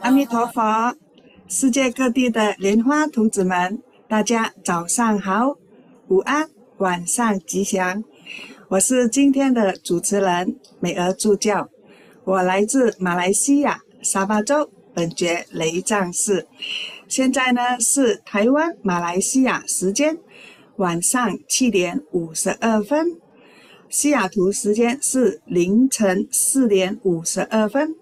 阿弥陀佛，世界各地的莲花童子们，大家早上好，午安，晚上吉祥。我是今天的主持人美娥助教，我来自马来西亚沙巴州本觉雷藏寺。现在呢是台湾马来西亚时间晚上7点52分，西雅图时间是凌晨4点52分。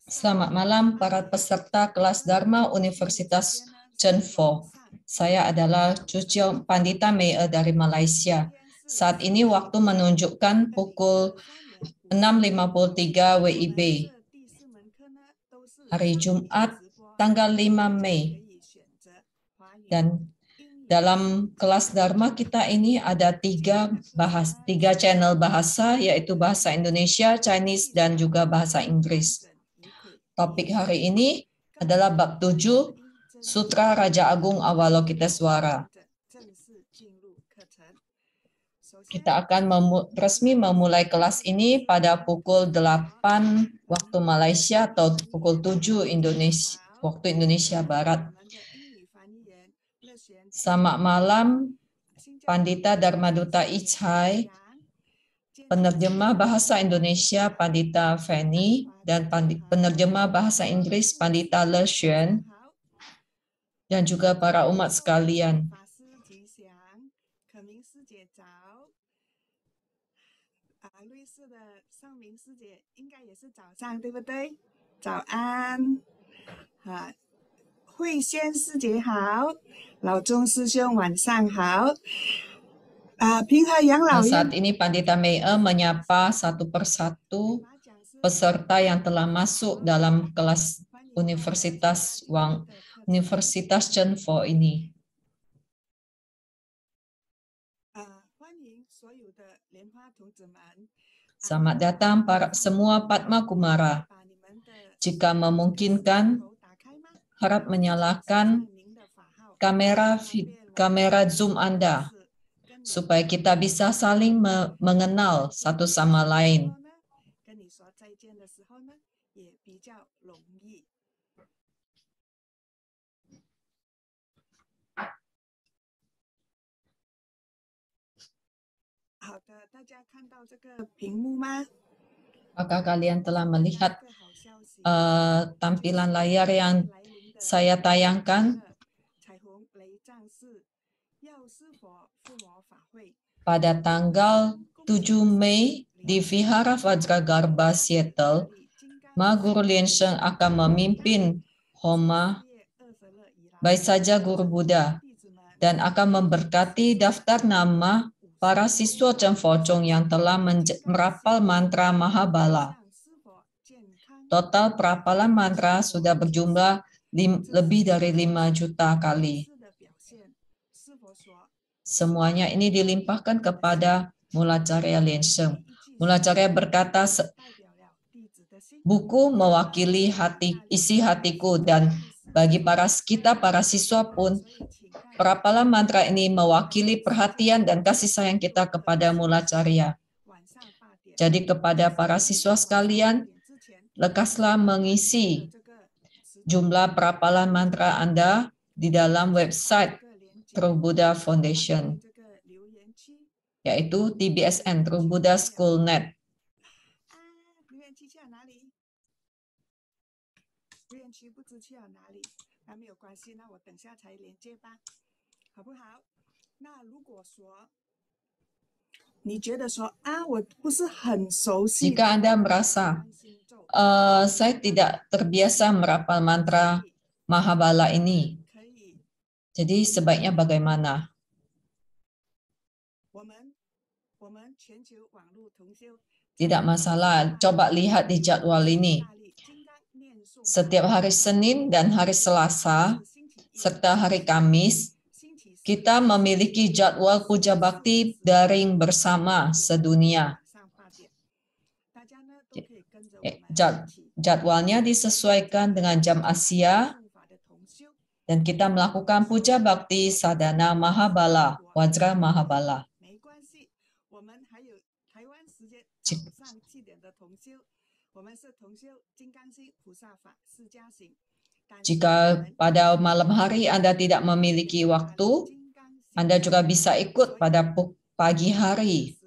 Selamat malam para peserta kelas Dharma Universitas Chenfo. Saya adalah Cucio Pandita Mei dari Malaysia. Saat ini waktu menunjukkan pukul 6.53 WIB. Hari Jumat tanggal 5 Mei. Dan dalam kelas Dharma kita ini ada tiga channel bahasa, yaitu bahasa Indonesia, Chinese, dan juga bahasa Inggris. Topik hari ini adalah bab 7, Sutra Raja Agung Avalokiteswara. Kita akan resmi memulai kelas ini pada pukul 8 waktu Malaysia atau pukul 7 waktu Indonesia Barat. Selamat malam Pandita Dharmaduta Ichai, penerjemah bahasa Indonesia Pandita Fanny, dan penerjemah bahasa Inggris Pandita Le Xuan, dan juga para umat sekalian. Saat ini Pandita Mei menyapa satu persatu peserta yang telah masuk dalam kelas Universitas Chen Fo ini. Selamat datang semua Padma Kumara. Jika memungkinkan, harap menyalakan kamera Zoom Anda supaya kita bisa saling mengenal satu sama lain. Apakah kalian telah melihat tampilan layar yang saya tayangkan? Pada tanggal 7 Mei di Vihara Vajragarbha Seattle, Ma Guru Lien Sheng akan memimpin Homa Baisaja Guru Buddha dan akan memberkati daftar nama para siswa Chen Fo Chung yang telah merapal mantra Mahabala. Total perapalan mantra sudah berjumlah lebih dari 5 juta kali. Semuanya ini dilimpahkan kepada Mulacarya Lien Sheng. Mulacarya berkata, buku mewakili isi hatiku, dan bagi kita para siswa pun, perapalan mantra ini mewakili perhatian dan kasih sayang kita kepada Mulacarya. Jadi kepada para siswa sekalian, lekaslah mengisi jumlah perapalan mantra Anda di dalam website True Buddha Foundation, yaitu TBSN, True Buddha School Net. Jika Anda merasa saya tidak terbiasa merapal mantra Mahabala ini, jadi sebaiknya bagaimana? Tidak masalah, coba lihat di jadwal ini. Setiap hari Senin dan hari Selasa, serta hari Kamis, kita memiliki jadwal puja bakti daring bersama sedunia. Jadwalnya disesuaikan dengan jam Asia, dan kita melakukan puja bakti sadhana Mahabala, Wajra Mahabala. Jika pada malam hari Anda tidak memiliki waktu, Anda juga bisa ikut pada pagi hari.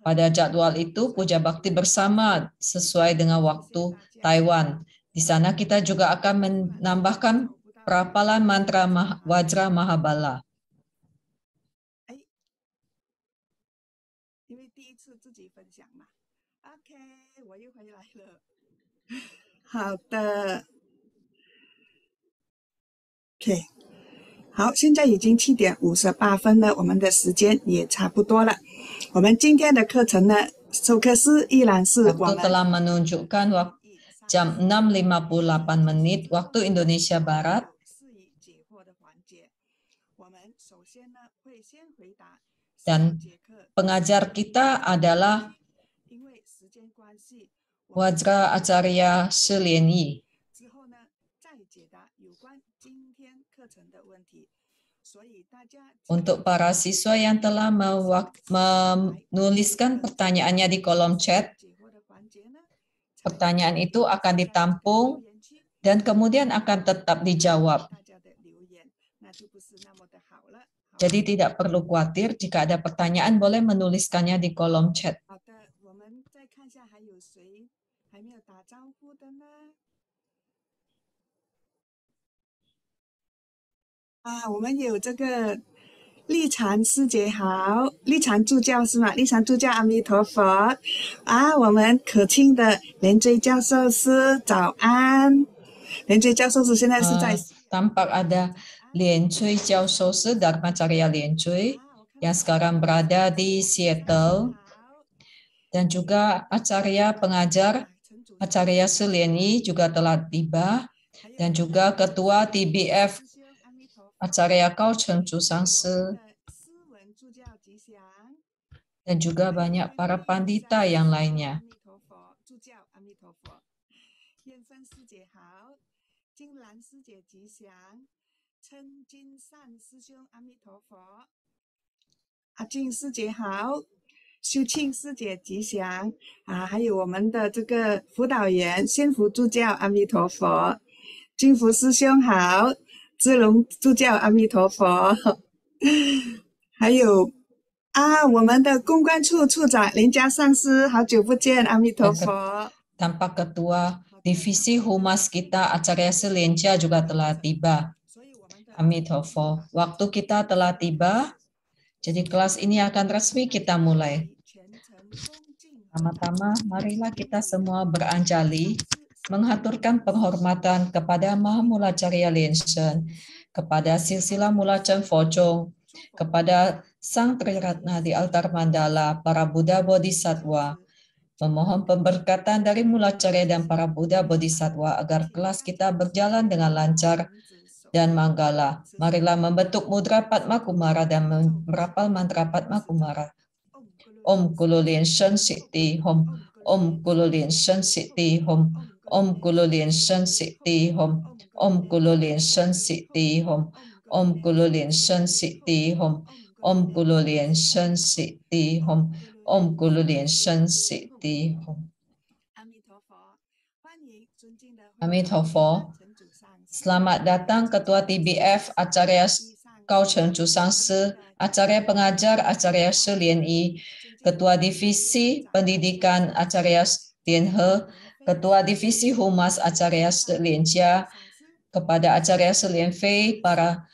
Pada jadwal itu, puja bakti bersama sesuai dengan waktu Taiwan. Di sana kita juga akan menambahkan perapalan mantra Wajra Mahabala. OK， 好，现在已经7点58分了，我们的时间也差不多了。我们今天的课程呢，授课师依然是我们 telah menunjukkan jam 6.58 menit waktu Indonesia Barat. Dan pengajar kita adalah Wajra Acarya Shi Lian Yi. Untuk para siswa yang telah menuliskan pertanyaannya di kolom chat, pertanyaan itu akan ditampung dan kemudian akan tetap dijawab. Jadi tidak perlu khawatir, jika ada pertanyaan boleh menuliskannya di kolom chat. 好的，我们再看一下还有谁还没有打招呼的呢？啊，我们有这个立禅师姐好，立禅助教是吗？立禅助教，阿弥陀佛。啊，我们可亲的连追教授师，早安。连追教授师现在是在 tampak ada Lien Cui Jiao Shi Dharmacharya Lien Cui yang sekarang berada di Seattle, dan juga Acarya pengajar Acarya Shi Lien Yi juga telah tiba, dan juga Ketua TBF Acarya Kau Chen Chu Sang Shi, dan juga banyak para pandita yang lainnya. 金兰师姐吉祥，称金善师兄阿弥陀佛。阿静师姐好，秀庆师姐吉祥啊，还有我们的这个辅导员仙福助教阿弥陀佛，金福师兄好，志龙助教阿弥陀佛，还有啊，我们的公关处处长林家上师，好久不见，阿弥陀佛。 Tampak ketua divisi humas kita Acarya Shi Lien Jia juga telah tiba. Amitofo. Waktu kita telah tiba, jadi kelas ini akan resmi kita mulai. Pertama-tama, marilah kita semua beranjali menghaturkan penghormatan kepada Mahamulacarya Lien Shen, kepada silsilah Mulachen Fojong, kepada Sang Triratna di altar mandala, para Buddha Bodhisattva, memohon pemberkatan dari Mulacarya dan para Buddha Bodhisattva agar kelas kita berjalan dengan lancar dan manggala. Marilah membentuk mudra Padma Kumara dan merapal mantra Padma Kumara. Om Kulo Lien Shen Sikti Hom, Om Kulo Lien Shen Sikti Hom, Om Kulo Lien Shen Sikti Hom, Om Kulo Lien Shen Sikti Hom, Om Kulo Lien Shen Sikti Hom, Om Kulo Lien Shen Sikti Hom, Om Kulo Lien Shen Sikti Hom. Amitofo. Selamat datang Ketua TBF Acarya Kau Chen Chu Sang Shi, Acarya Pengajar Acarya Shi Lien Yi, Ketua Divisi Pendidikan Acarya Lien He, Ketua Divisi Humas Acarya Shi Lien Jia, kepada Acarya Shi Lien Fei, para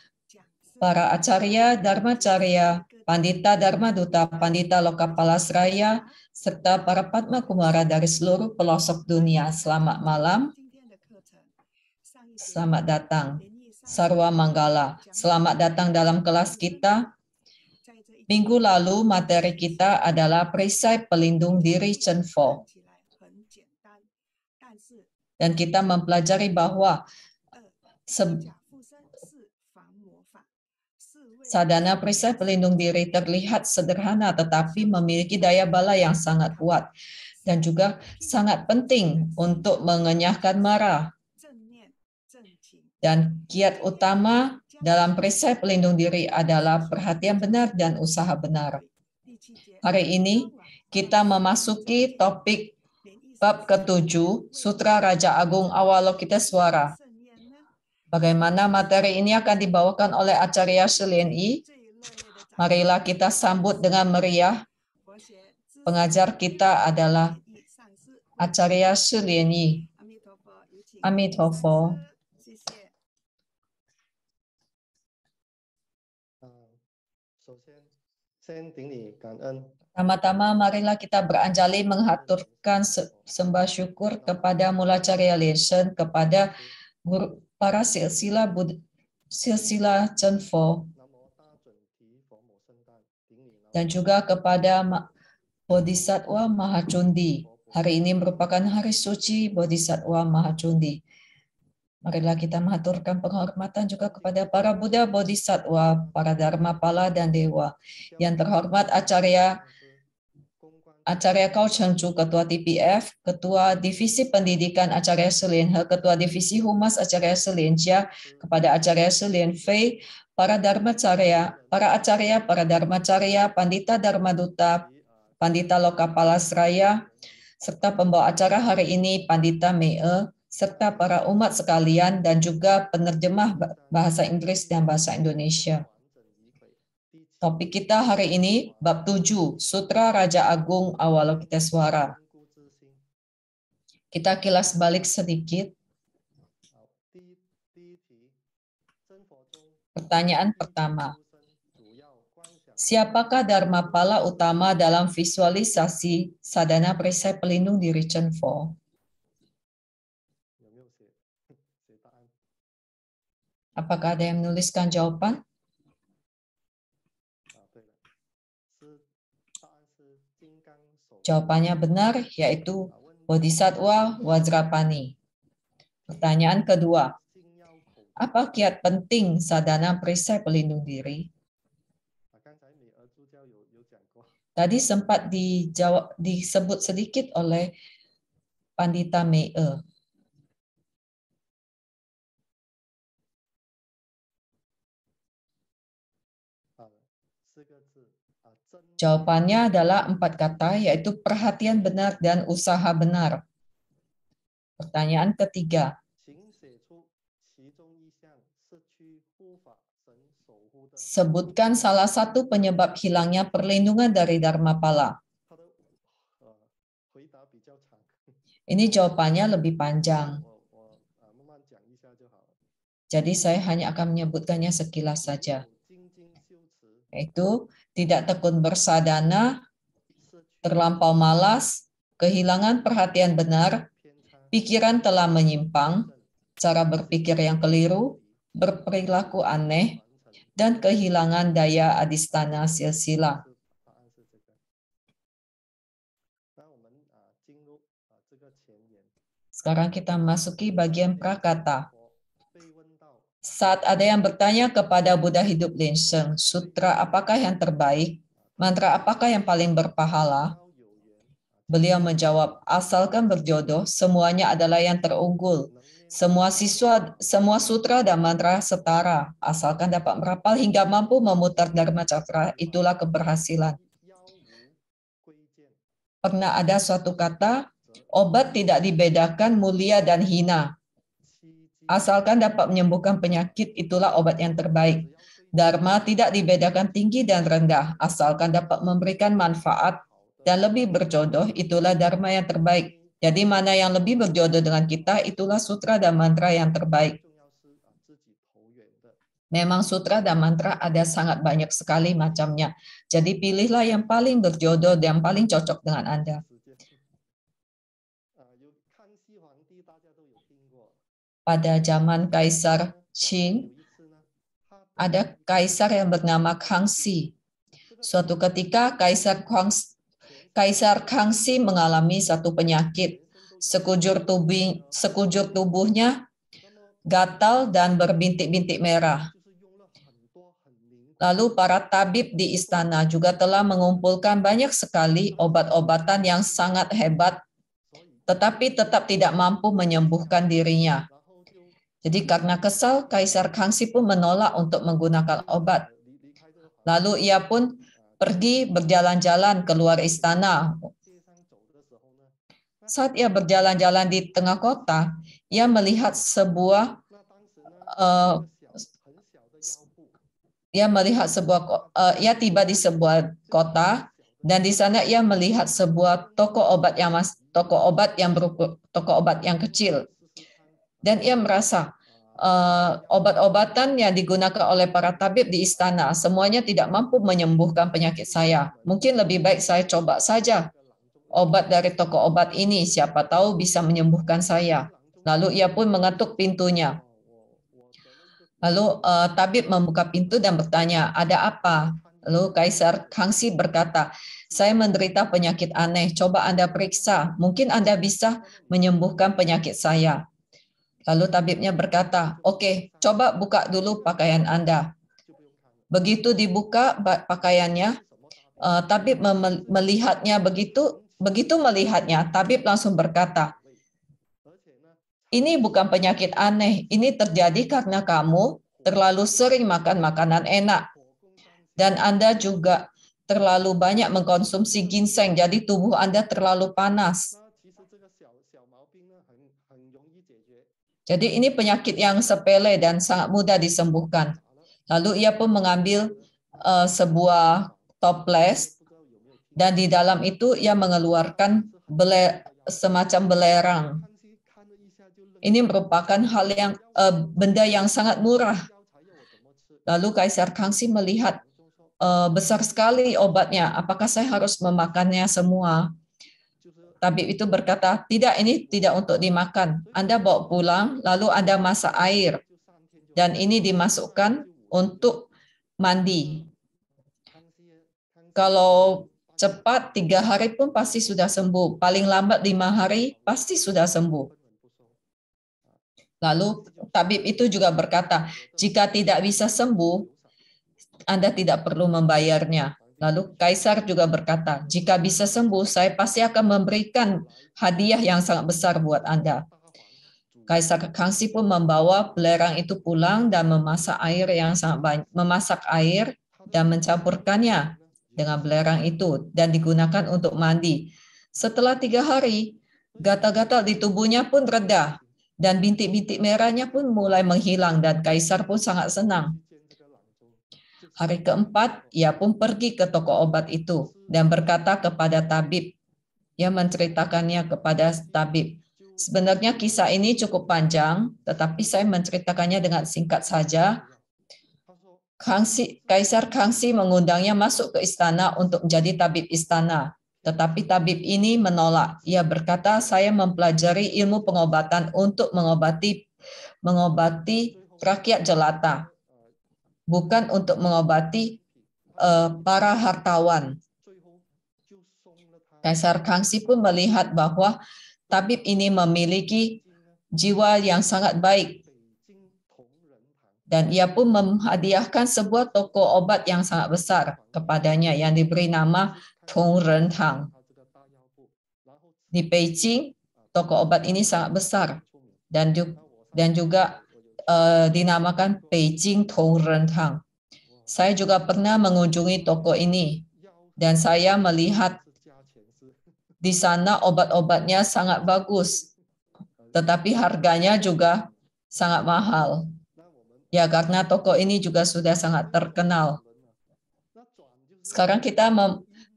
Acarya Dharmacarya, Pandita Dharma Duta, Pandita Lokapalasraya, serta para Padma Kumara dari seluruh pelosok dunia. Selamat malam. Selamat datang. Sarwa Manggala. Selamat datang dalam kelas kita. Minggu lalu materi kita adalah perisai pelindung diri Chen Fo. Dan kita mempelajari bahwa sadhana perisai pelindung diri terlihat sederhana tetapi memiliki daya bala yang sangat kuat dan juga sangat penting untuk mengenyahkan marah. Dan kiat utama dalam perisai pelindung diri adalah perhatian benar dan usaha benar. Hari ini kita memasuki topik bab ke-7, Sutra Raja Agung Avalokiteswara. Bagaimana materi ini akan dibawakan oleh Acarya Shi Lien Yi? Marilah kita sambut dengan meriah. Pengajar kita adalah Acarya Shi Lien Yi. Amitofo. Pertama-tama marilah kita beranjali menghaturkan sembah syukur kepada Mulacarya Lien Shen, kepada para silsilah Chen Fo, dan juga kepada Bodhisattva Mahacundi. Hari ini merupakan hari suci Bodhisattva Mahacundi. Marilah kita mengaturkan penghormatan juga kepada para Buddha Bodhisattva, para Dharmapala dan Dewa. Yang terhormat Acarya Kau Chen Chu, Ketua TPF, Ketua Divisi Pendidikan Acarya Shi Lien He, Ketua Divisi Humas Acarya Shi Lien Jia, kepada Acarya Shi Lien Fei, para Dharmacarya, para Dharmacarya, Pandita Dharma Duta, Pandita Lokapalasraya, serta pembawa acara hari ini Pandita Mei, serta para umat sekalian dan juga penerjemah bahasa Inggris dan bahasa Indonesia. Topik kita hari ini bab 7, Sutra Raja Agung Avalokitesvara. Kita kilas balik sedikit. Pertanyaan pertama. Siapakah Dharmapala utama dalam visualisasi sadhana perisai pelindung diri Chen Fo? Apakah ada yang menuliskan jawaban? Jawabannya benar, yaitu Bodhisattva Vajrapani. Pertanyaan kedua. Apa kiat penting sadhana perisai pelindung diri? Tadi sempat disebut sedikit oleh Pandita Mei. Jawabannya adalah 4 kata, yaitu perhatian benar dan usaha benar. Pertanyaan ketiga. Sebutkan salah satu penyebab hilangnya perlindungan dari Dharmapala. Ini jawabannya lebih panjang. Jadi saya hanya akan menyebutkannya sekilas saja. Yaitu tidak tekun bersadana, terlampau malas, kehilangan perhatian benar, pikiran telah menyimpang, cara berpikir yang keliru, berperilaku aneh, dan kehilangan daya adhisthana silsila. Sekarang kita masuki bagian prakata. Saat ada yang bertanya kepada Buddha hidup Linsheng, sutra apakah yang terbaik? Mantra apakah yang paling berpahala? Beliau menjawab, asalkan berjodoh, semuanya adalah yang terunggul. Semua sutra dan mantra setara, asalkan dapat merapal hingga mampu memutar Dharma Cakra, itulah keberhasilan. Pernah ada suatu kata, obat tidak dibedakan mulia dan hina. Asalkan dapat menyembuhkan penyakit, itulah obat yang terbaik. Dharma tidak dibedakan tinggi dan rendah, asalkan dapat memberikan manfaat dan lebih berjodoh, itulah dharma yang terbaik. Jadi mana yang lebih berjodoh dengan kita, itulah sutra dan mantra yang terbaik. Memang sutra dan mantra ada sangat banyak sekali macamnya. Jadi pilihlah yang paling berjodoh dan yang paling cocok dengan Anda. Pada zaman Kaisar Qin, ada kaisar yang bernama Kangxi. Suatu ketika Kaisar Kangxi mengalami satu penyakit. Sekujur tubuhnya gatal dan berbintik-bintik merah. Lalu para tabib di istana juga telah mengumpulkan banyak sekali obat-obatan yang sangat hebat, tetapi tetap tidak mampu menyembuhkan dirinya. Jadi karena kesal, Kaisar Kangxi pun menolak untuk menggunakan obat. Lalu ia pun pergi berjalan-jalan keluar istana. Saat ia berjalan-jalan di tengah kota, ia melihat ia tiba di sebuah kota dan di sana ia melihat sebuah toko obat yang kecil. Dan ia merasa obat-obatan yang digunakan oleh para tabib di istana semuanya tidak mampu menyembuhkan penyakit saya. Mungkin lebih baik saya coba saja obat dari toko obat ini, siapa tahu bisa menyembuhkan saya. Lalu ia pun mengetuk pintunya. Lalu tabib membuka pintu dan bertanya, ada apa? Lalu Kaisar Kangxi berkata, saya menderita penyakit aneh, coba Anda periksa, mungkin Anda bisa menyembuhkan penyakit saya. Lalu tabibnya berkata, oke, coba buka dulu pakaian Anda. Begitu dibuka pakaiannya, tabib melihatnya begitu melihatnya, tabib langsung berkata, ini bukan penyakit aneh, ini terjadi karena kamu terlalu sering makan makanan enak. Dan Anda juga terlalu banyak mengkonsumsi ginseng, jadi tubuh Anda terlalu panas. Jadi ini penyakit yang sepele dan sangat mudah disembuhkan. Lalu ia pun mengambil sebuah toples, dan di dalam itu ia mengeluarkan semacam belerang. Ini merupakan hal yang benda yang sangat murah. Lalu Kaisar Kangxi melihat besar sekali obatnya. Apakah saya harus memakannya semua? Tabib itu berkata, tidak, ini tidak untuk dimakan. Anda bawa pulang, lalu Anda masak air. Dan ini dimasukkan untuk mandi. Kalau cepat 3 hari pun pasti sudah sembuh. Paling lambat 5 hari pasti sudah sembuh. Lalu tabib itu juga berkata, jika tidak bisa sembuh, Anda tidak perlu membayarnya. Lalu Kaisar juga berkata, jika bisa sembuh, saya pasti akan memberikan hadiah yang sangat besar buat Anda. Kaisar Kangxi pun membawa belerang itu pulang dan memasak air yang sangat banyak, memasak air dan mencampurkannya dengan belerang itu dan digunakan untuk mandi. Setelah 3 hari, gatal-gatal di tubuhnya pun reda dan bintik-bintik merahnya pun mulai menghilang dan Kaisar pun sangat senang. Hari keempat, ia pun pergi ke toko obat itu dan berkata kepada tabib. Ia menceritakannya kepada tabib. Sebenarnya kisah ini cukup panjang, tetapi saya menceritakannya dengan singkat saja. Kaisar Kangxi mengundangnya masuk ke istana untuk menjadi tabib istana. Tetapi tabib ini menolak. Ia berkata, saya mempelajari ilmu pengobatan untuk mengobati rakyat jelata, bukan untuk mengobati para hartawan. Kaisar Kangxi pun melihat bahwa tabib ini memiliki jiwa yang sangat baik. Dan ia pun menghadiahkan sebuah toko obat yang sangat besar kepadanya yang diberi nama Tongrentang. Di Beijing, toko obat ini sangat besar dan juga dinamakan Beijing Tongrentang. Saya juga pernah mengunjungi toko ini dan saya melihat di sana obat-obatnya sangat bagus, tetapi harganya juga sangat mahal. Ya, karena toko ini juga sudah sangat terkenal. Sekarang kita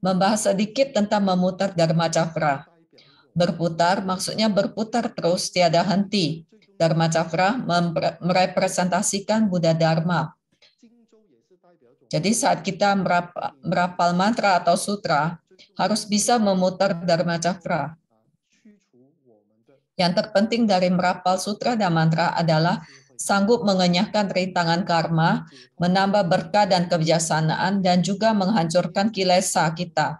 membahas sedikit tentang memutar Dharma Cakra. Berputar maksudnya berputar terus tiada henti. Dharma Cakra merepresentasikan Buddha Dharma. Jadi saat kita merapal mantra atau sutra, harus bisa memutar Dharma Cakra. Yang terpenting dari merapal sutra dan mantra adalah sanggup mengenyahkan rintangan karma, menambah berkah dan kebijaksanaan, dan juga menghancurkan kilesa kita.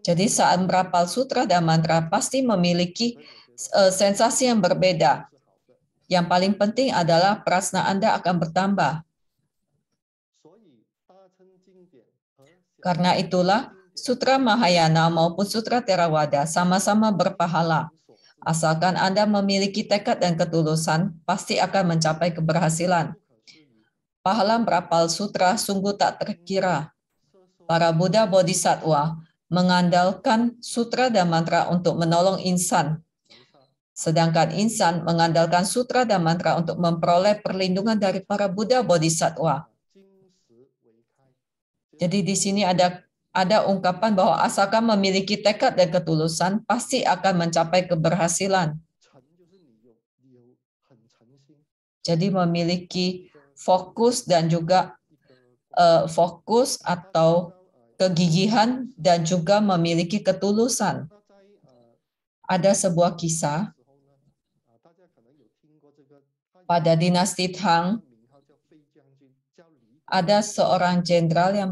Jadi saat merapal sutra dan mantra pasti memiliki sensasi yang berbeda. Yang paling penting adalah prasna Anda akan bertambah. Karena itulah, Sutra Mahayana maupun Sutra Theravada sama-sama berpahala. Asalkan Anda memiliki tekad dan ketulusan, pasti akan mencapai keberhasilan. Pahala merapal sutra sungguh tak terkira. Para Buddha Bodhisattva mengandalkan sutra dan mantra untuk menolong insan. Sedangkan insan mengandalkan sutra dan mantra untuk memperoleh perlindungan dari para Buddha Bodhisattva. Jadi di sini ada ungkapan bahwa asalkan memiliki tekad dan ketulusan, pasti akan mencapai keberhasilan. Jadi memiliki fokus dan juga fokus atau kegigihan dan juga memiliki ketulusan. Ada sebuah kisah pada dinasti Tang, ada seorang jenderal yang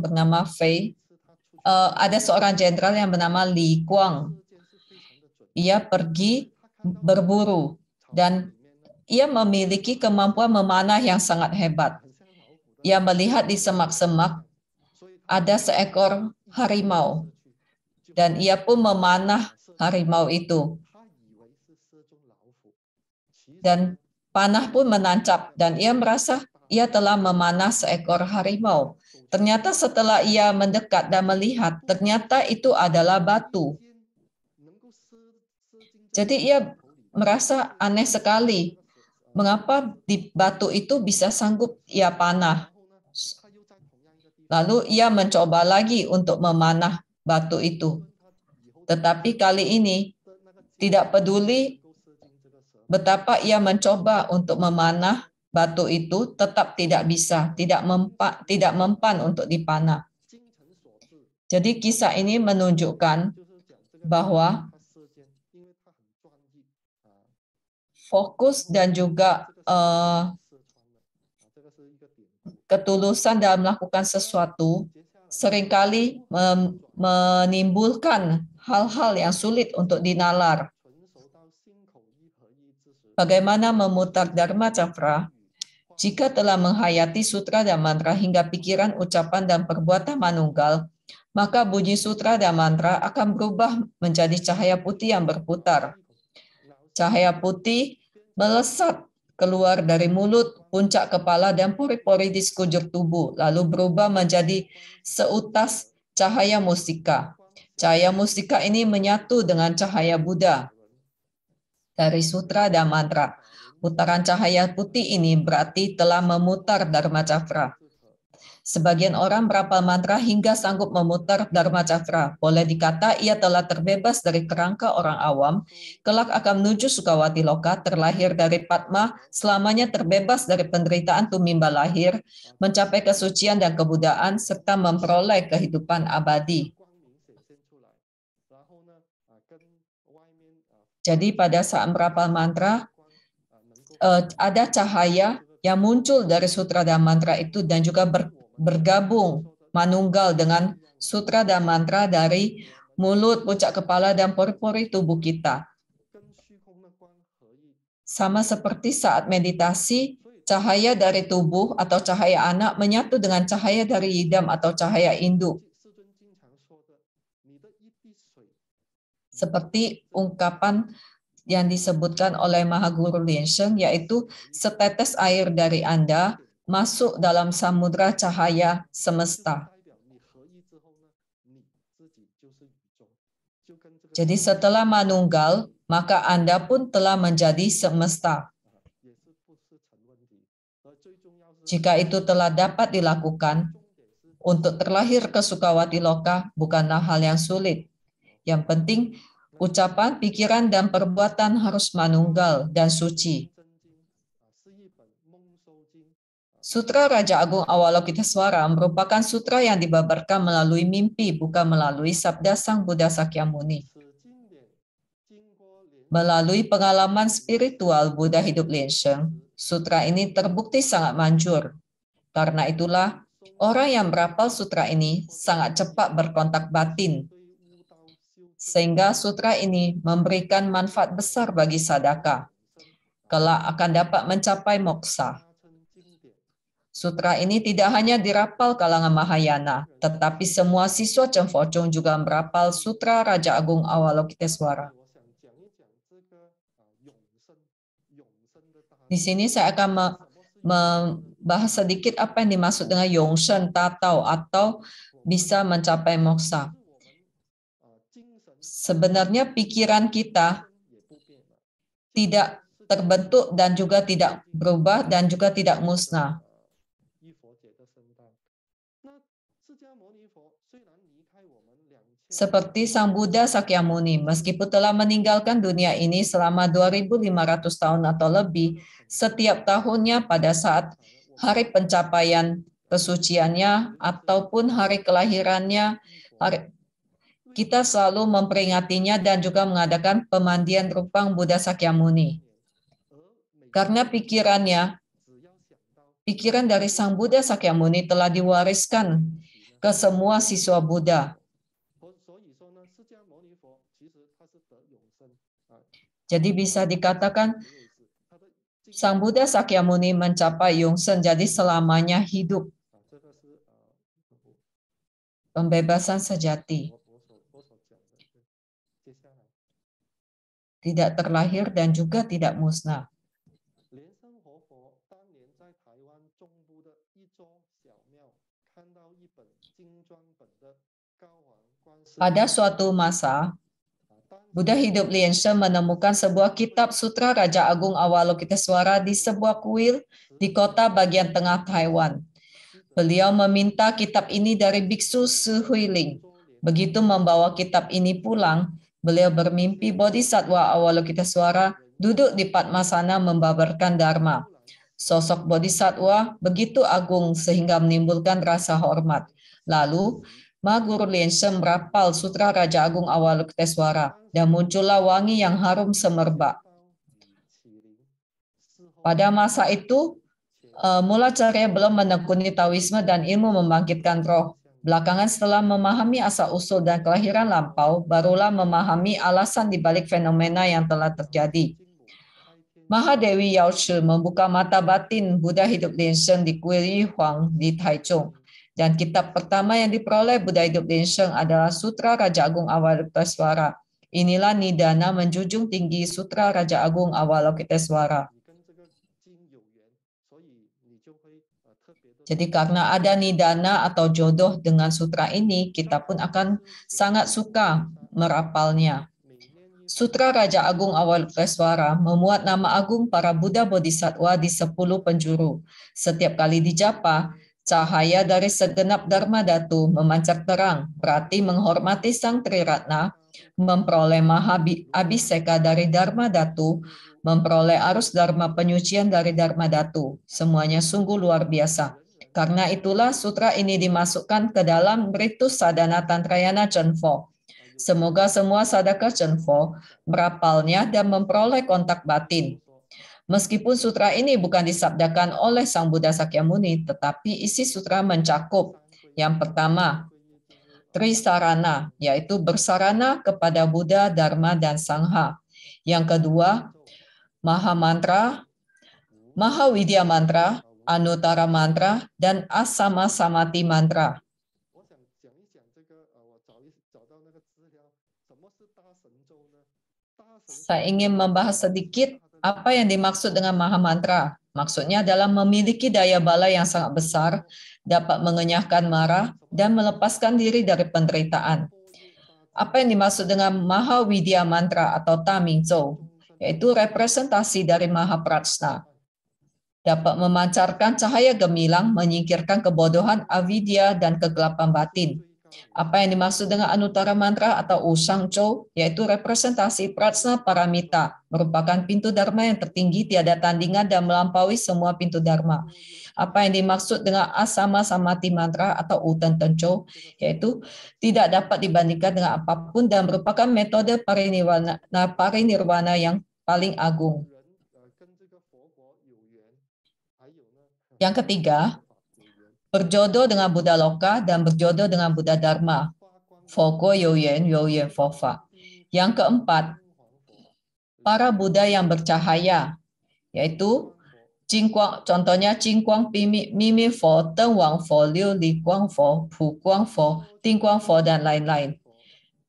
bernama Li Guang. Ia pergi berburu dan ia memiliki kemampuan memanah yang sangat hebat. Ia melihat di semak-semak ada seekor harimau dan ia pun memanah harimau itu. Dan panah pun menancap dan ia merasa ia telah memanah seekor harimau. Ternyata setelah ia mendekat dan melihat, ternyata itu adalah batu. Jadi ia merasa aneh sekali mengapa di batu itu bisa sanggup ia panah. Lalu ia mencoba lagi untuk memanah batu itu. Tetapi kali ini tidak peduli betapa ia mencoba untuk memanah batu itu, tetap tidak bisa, tidak mempan untuk dipanah. Jadi kisah ini menunjukkan bahwa fokus dan juga ketulusan dalam melakukan sesuatu seringkali menimbulkan hal-hal yang sulit untuk dinalar. Bagaimana memutar Dharma Cakra? Jika telah menghayati sutra dan mantra hingga pikiran, ucapan, dan perbuatan manunggal, maka bunyi sutra dan mantra akan berubah menjadi cahaya putih yang berputar. Cahaya putih melesat keluar dari mulut, puncak kepala, dan pori-pori di sekujur tubuh, lalu berubah menjadi seutas cahaya mustika. Cahaya mustika ini menyatu dengan cahaya Buddha dari sutra dan mantra. Putaran cahaya putih ini berarti telah memutar Dharma Cakra. Sebagian orang berapal mantra hingga sanggup memutar Dharma Cakra. Boleh dikata ia telah terbebas dari kerangka orang awam, kelak akan menuju Sukawati Loka, terlahir dari Padma, selamanya terbebas dari penderitaan tumimba lahir, mencapai kesucian dan kebudaan, serta memperoleh kehidupan abadi. Jadi pada saat merapal mantra, ada cahaya yang muncul dari sutra dan mantra itu dan juga bergabung manunggal dengan sutra dan mantra dari mulut, puncak kepala, dan pori-pori tubuh kita. Sama seperti saat meditasi, cahaya dari tubuh atau cahaya anak menyatu dengan cahaya dari yidam atau cahaya induk. Seperti ungkapan yang disebutkan oleh Mahaguru Linsheng, yaitu setetes air dari Anda masuk dalam samudra cahaya semesta. Jadi setelah manunggal, maka Anda pun telah menjadi semesta. Jika itu telah dapat dilakukan, untuk terlahir ke Sukawati Loka bukanlah hal yang sulit. Yang penting, ucapan, pikiran, dan perbuatan harus manunggal dan suci. Sutra Raja Agung Avalokitesvara merupakan sutra yang dibabarkan melalui mimpi, bukan melalui sabda Sang Buddha Sakyamuni. Melalui pengalaman spiritual Buddha hidup Linsheng, sutra ini terbukti sangat manjur. Karena itulah, orang yang merapal sutra ini sangat cepat berkontak batin, sehingga sutra ini memberikan manfaat besar bagi sadaka. Kelak akan dapat mencapai moksa. Sutra ini tidak hanya dirapal kalangan Mahayana, tetapi semua siswa Cemfocong juga merapal Sutra Raja Agung Avalokitesvara. Di sini saya akan membahas sedikit apa yang dimaksud dengan Yongshen Tatao atau bisa mencapai moksa. Sebenarnya pikiran kita tidak terbentuk dan juga tidak berubah dan juga tidak musnah. Seperti Sang Buddha Sakyamuni, meskipun telah meninggalkan dunia ini selama 2.500 tahun atau lebih, setiap tahunnya pada saat hari pencapaian kesuciannya ataupun hari kelahirannya, kita selalu memperingatinya dan juga mengadakan pemandian rupang Buddha Sakyamuni. Karena pikiran dari Sang Buddha Sakyamuni telah diwariskan ke semua siswa Buddha. Jadi bisa dikatakan Sang Buddha Sakyamuni mencapai Yongsen, jadi selamanya hidup. Pembebasan sejati. Tidak terlahir dan juga tidak musnah. Pada suatu masa, Buddha hidup Lien Shen menemukan sebuah kitab Sutra Raja Agung Avalokitesvara di sebuah kuil di kota bagian tengah Taiwan. Beliau meminta kitab ini dari biksu Si Huiling. Begitu membawa kitab ini pulang, beliau bermimpi Bodhisattva Avalokitesvara duduk di Padmasana membabarkan Dharma. Sosok Bodhisattva begitu agung sehingga menimbulkan rasa hormat. Lalu, Ma Guru Lien Shen merapal Sutra Raja Agung Avalokitesvara dan muncullah wangi yang harum semerbak. Pada masa itu, Mulacarya belum menekuni Taoisme dan ilmu membangkitkan roh. Belakangan setelah memahami asal-usul dan kelahiran lampau, barulah memahami alasan di balik fenomena yang telah terjadi. Mahadewi Yao Shi membuka mata batin Buddha hidup Lien Shen di kuil Yihuang di Taichung. Dan kitab pertama yang diperoleh Buddha hidup Lien Shen adalah Sutra Raja Agung Avalokitesvara. Inilah nidana menjunjung tinggi Sutra Raja Agung Avalokitesvara. Jadi karena ada nidana atau jodoh dengan sutra ini, kita pun akan sangat suka merapalnya. Sutra Raja Agung Avalokitesvara memuat nama agung para Buddha Bodhisattva di 10 penjuru. Setiap kali dijapa, cahaya dari segenap Dharma Dhatu memancar terang, berarti menghormati Sang Triratna, memperoleh Maha Abhiseka dari Dharma Dhatu, memperoleh arus Dharma penyucian dari Dharma Dhatu. Semuanya sungguh luar biasa. Karena itulah sutra ini dimasukkan ke dalam ritus sadhana Tantrayana Chenpo. Semoga semua sadaka Chenpo merapalnya dan memperoleh kontak batin. Meskipun sutra ini bukan disabdakan oleh Sang Buddha Sakyamuni, tetapi isi sutra mencakup yang pertama, Trisarana, yaitu bersarana kepada Buddha, Dharma, dan Sangha. Yang kedua, Maha Mantra, Maha Widya Mantra, Anutara Mantra, dan Asama Samati Mantra. Saya ingin membahas sedikit apa yang dimaksud dengan Maha Mantra. Maksudnya adalah memiliki daya bala yang sangat besar, dapat mengenyahkan marah, dan melepaskan diri dari penderitaan. Apa yang dimaksud dengan Maha Widya Mantra atau Tamingzhou, yaitu representasi dari Maha Prajna. Dapat memancarkan cahaya gemilang, menyingkirkan kebodohan, avidya, dan kegelapan batin. Apa yang dimaksud dengan Anutara Mantra atau Usang Chou, yaitu representasi Prajna Paramita, merupakan pintu Dharma yang tertinggi, tiada tandingan, dan melampaui semua pintu Dharma. Apa yang dimaksud dengan Asama Samati Mantra atau Utenten Chou, yaitu tidak dapat dibandingkan dengan apapun dan merupakan metode parinirwana yang paling agung. Yang ketiga, berjodoh dengan Buddha Loka dan berjodoh dengan Buddha Dharma. Foko Yoyen, Yoyen Fofa. Yang keempat, para Buddha yang bercahaya, yaitu contohnya Jingguang Mimi Fo, Teng Wang Fo, Liu Li Guang Fo, Pu Guang Fo, Ting Guang Fo, dan lain-lain.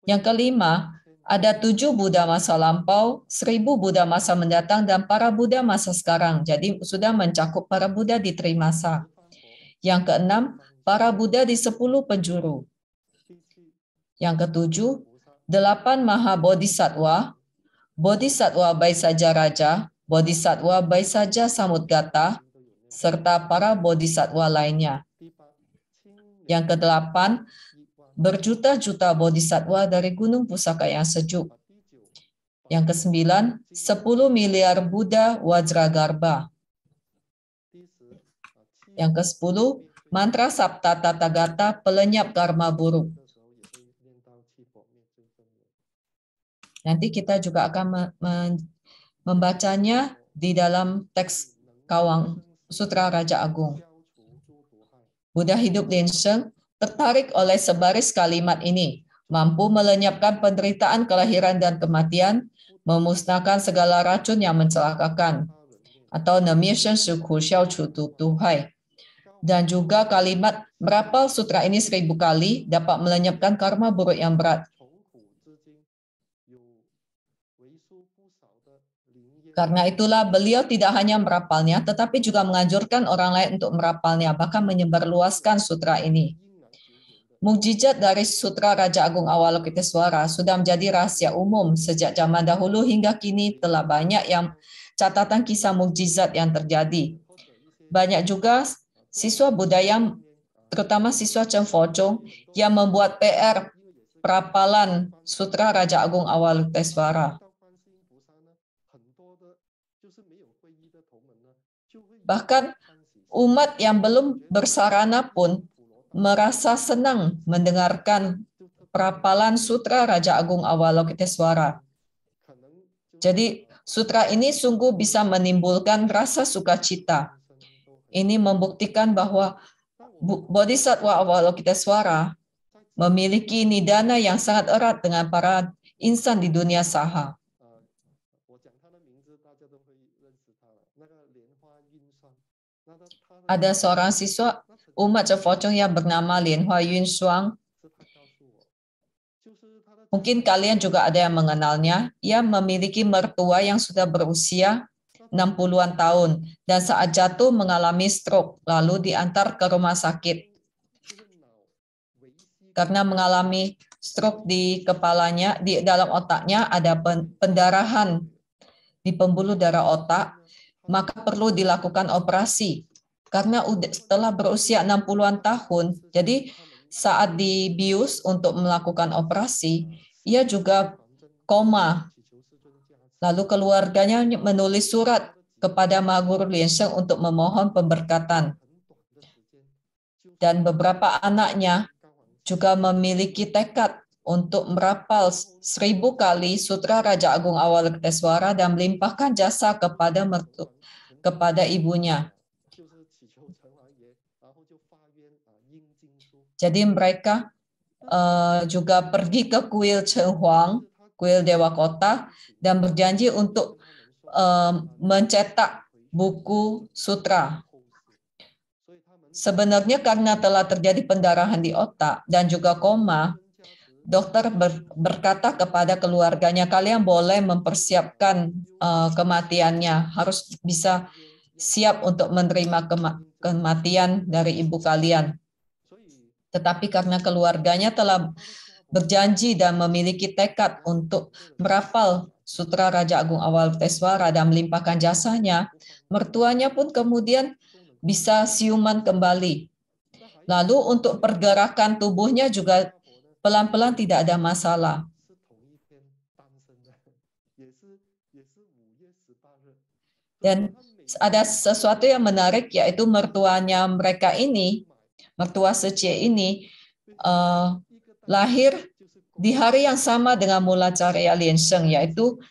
Yang kelima, ada 7 Buddha masa lampau, 1000 Buddha masa mendatang, dan para Buddha masa sekarang. Jadi sudah mencakup para Buddha di Trimasa. Yang keenam, para Buddha di 10 penjuru. Yang ketujuh, 8 Maha Bodhisattva, Bodhisattva Baisaja Raja, Bodhisattva Baisaja Samudgata, serta para Bodhisattva lainnya. Yang kedelapan, berjuta-juta Bodhisattva dari Gunung Pusaka yang sejuk. Yang kesembilan, 10 miliar Buddha Wajragarbha. Yang ke-10, mantra Sapta Tathagata pelenyap karma buruk. Nanti kita juga akan membacanya di dalam teks Kawang Sutra Raja Agung. Buddha hidup Lien Shen tertarik oleh sebaris kalimat ini, mampu melenyapkan penderitaan kelahiran dan kematian, memusnahkan segala racun yang mencelakakan, atau Nemishen Suku Xiao Chu Tu Tuhai. Dan juga kalimat merapal sutra ini 1000 kali dapat melenyapkan karma buruk yang berat. Karena itulah beliau tidak hanya merapalnya, tetapi juga menganjurkan orang lain untuk merapalnya, bahkan menyebarluaskan sutra ini. Mukjizat dari Sutra Raja Agung Avalokitesvara sudah menjadi rahasia umum sejak zaman dahulu hingga kini. Telah banyak yang catatan kisah mukjizat yang terjadi. Banyak juga siswa budaya, terutama siswa Cheng Fo-chung, yang membuat PR perapalan Sutra Raja Agung Avalokitesvara. Bahkan umat yang belum bersarana pun merasa senang mendengarkan perapalan Sutra Raja Agung Avalokitesvara. Jadi sutra ini sungguh bisa menimbulkan rasa sukacita. Ini membuktikan bahwa Bodhisattva Avalokitesvara memiliki nidana yang sangat erat dengan para insan di dunia saha. Ada seorang siswa umat Cheng Fo-chung yang bernama Lien Hua Yun Shuang. Mungkin kalian juga ada yang mengenalnya. Ia memiliki mertua yang sudah berusia 60-an tahun dan saat jatuh mengalami stroke lalu diantar ke rumah sakit. Karena mengalami stroke di kepalanya, di dalam otaknya ada pendarahan di pembuluh darah otak, maka perlu dilakukan operasi. Karena setelah berusia 60-an tahun, jadi saat dibius untuk melakukan operasi, ia juga koma. Lalu keluarganya menulis surat kepada Mahaguru Lien Sheng untuk memohon pemberkatan. Dan beberapa anaknya juga memiliki tekad untuk merapal 1000 kali Sutra Raja Agung Avalokitesvara dan melimpahkan jasa kepada ibunya. Jadi mereka juga pergi ke kuil Cheng Huang, kuil Dewa Kota, dan berjanji untuk mencetak buku sutra. Sebenarnya karena telah terjadi pendarahan di otak dan juga koma, dokter berkata kepada keluarganya, kalian boleh mempersiapkan kematiannya, harus bisa siap untuk menerima kematian dari ibu kalian. Tetapi karena keluarganya telah berjanji dan memiliki tekad untuk merapal Sutra Raja Agung Avalokitesvara dan melimpahkan jasanya, mertuanya pun kemudian bisa siuman kembali. Lalu untuk pergerakan tubuhnya juga pelan-pelan tidak ada masalah. Dan ada sesuatu yang menarik, yaitu mertuanya mereka ini, mertua Secie ini, lahir di hari yang sama dengan Mulacarya Lien Sheng, yaitu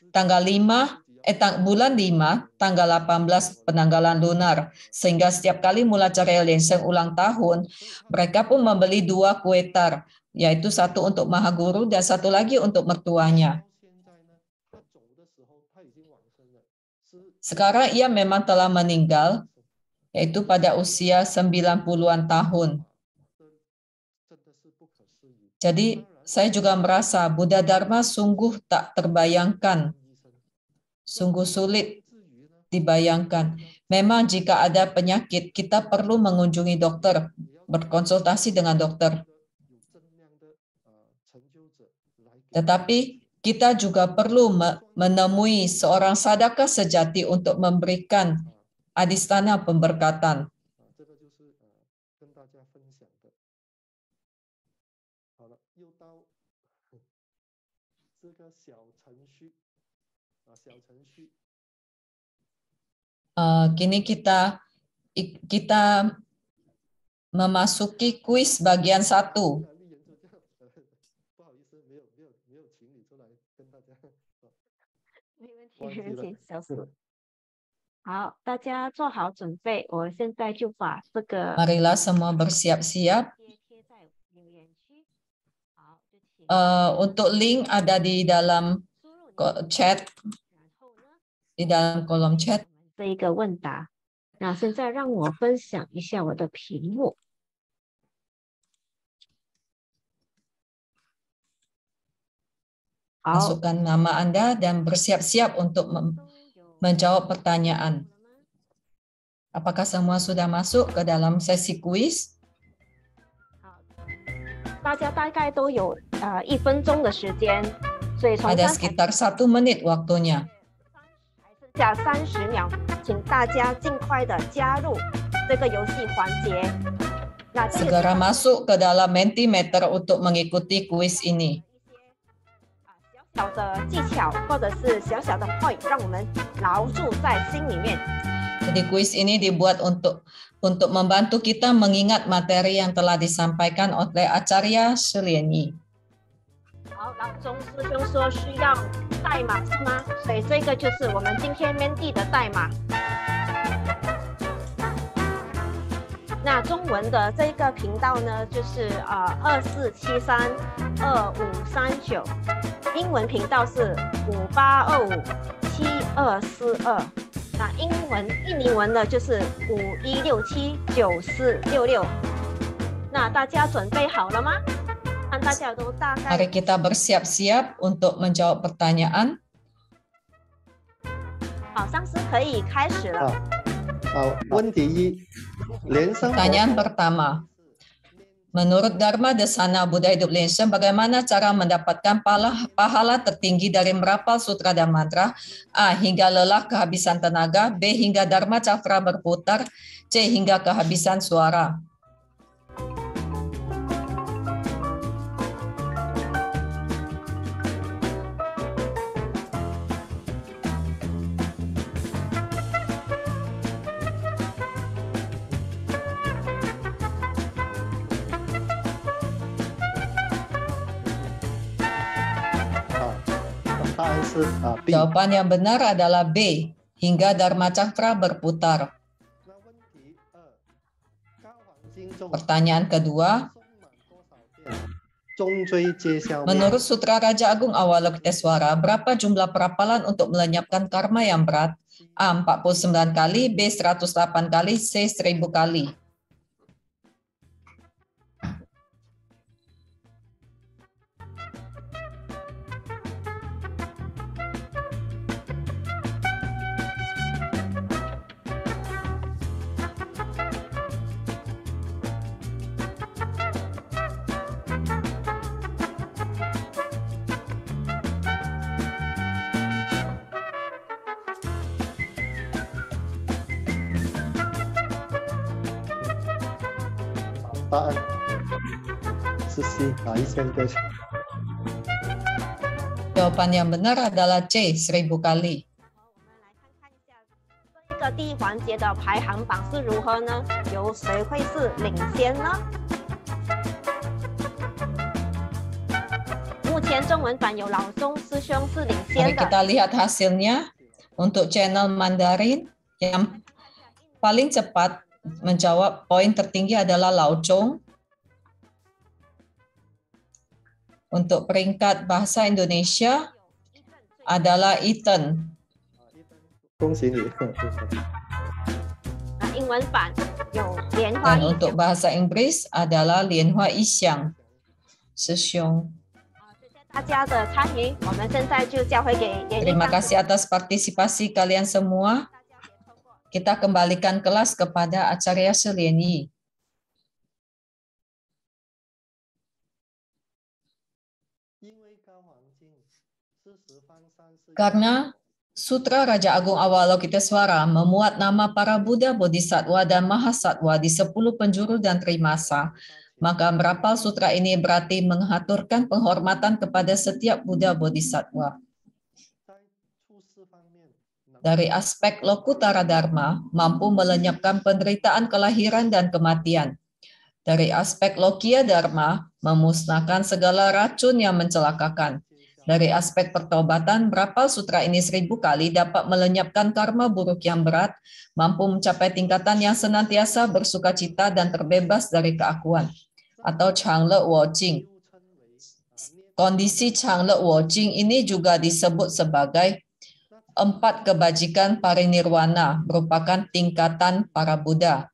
bulan 5, tanggal 18 penanggalan lunar. Sehingga setiap kali Mulacarya Lien Sheng ulang tahun, mereka pun membeli 2 kue tar, yaitu satu untuk Mahaguru dan satu lagi untuk mertuanya. Sekarang ia memang telah meninggal, yaitu pada usia 90-an tahun. Jadi saya juga merasa Buddha Dharma sungguh tak terbayangkan, sungguh sulit dibayangkan. Memang jika ada penyakit, kita perlu mengunjungi dokter, berkonsultasi dengan dokter. Tetapi kita juga perlu menemui seorang sadaka sejati untuk memberikan adistana pemberkatan. Kini kita memasuki kuis bagian 1. 好，大家做好准备，我现在就把这个 Marilah semua bersiap-siap. 贴在留言区。好，就请 Untuk link ada di dalam 输入你 chat, 然后呢， di dalam kolom chat. 这一个问答。那现在让我分享一下我的屏幕。好， Masukkan nama Anda dan bersiap-siap untuk menjawab pertanyaan. Apakah semua sudah masuk ke dalam sesi kuis? 好，大家大概都有1分钟的时间，所以从 Ada sekitar 1 menit waktunya. 还剩下30秒，请大家尽快的加入这个游戏环节。那这个 Segera masuk ke dalam Mentimeter untuk mengikuti kuis ini. 小的技巧或者是小小的 point， 让我们牢住在心里面。 Jadi kuis ini dibuat untuk membantu kita mengingat materi yang telah disampaikan oleh Acarya Selienyi. 好，老钟师兄说需要代码是吗？所以这个就是我们今天 Mandy 的代码。那中文的这个频道呢，就是24732539，英文频道是58257242。那印尼文的就是51679466。那大家准备好了吗？看大家都大概。 Mari kita bersiap-siap untuk menjawab pertanyaan. 好，上司可以开始了。问题一，莲生活 Pertanyaan pertama. Menurut Dharma Desana Buddha Hidup Lensem, bagaimana cara mendapatkan pahala tertinggi dari merapal sutra dan mantra? A. Hingga lelah kehabisan tenaga. B. Hingga Dharma Cakra berputar. C. Hingga kehabisan suara. B。 Jawaban yang benar adalah B. Hingga Dharma Cakra berputar. Pertanyaan kedua. Menurut Sutra Raja Agung Avalokitesvara, berapa jumlah perapalan untuk melenyapkan karma yang berat? A. 49 kali, B. 108 kali, C. 1000 kali.答案是 C， 1000个。 Jawaban yang benar adalah C. 1000 kali. 这个第一环节的排行榜是如何呢？由谁会是领先呢？目前中文版有老钟师兄是领 Mari 先的。 kita lihat hasilnya. Untuk channel Mandarin yang paling cepat menjawab poin tertinggi adalah Lao Chong. Untuk peringkat bahasa Indonesia adalah Ethan. 恭喜你！英文版有莲花 Dan 一 untuk bahasa Inggris adalah Lianhua Yixiang. Sesiong. 谢谢大家的参与，我们现在就交回给严一 Terima 上 kasih atas partisipasi kalian semua. Kita kembalikan kelas kepada Acarya Selienyi. Karena Sutra Raja Agung Avalokitesvara memuat nama para Buddha, Bodhisattva, dan Mahasatwa di 10 penjuru dan trimasa, maka merapal sutra ini berarti mengaturkan penghormatan kepada setiap Buddha Bodhisattva. Dari aspek Lokutara Dharma, mampu melenyapkan penderitaan kelahiran dan kematian. Dari aspek Lokiya Dharma, memusnahkan segala racun yang mencelakakan. Dari aspek pertobatan, berapal sutra ini 1000 kali dapat melenyapkan karma buruk yang berat, mampu mencapai tingkatan yang senantiasa bersukacita dan terbebas dari keakuan, atau Changle Wojing. Kondisi Changle Wojing ini juga disebut sebagai 4 kebajikan parinirwana, merupakan tingkatan para Buddha.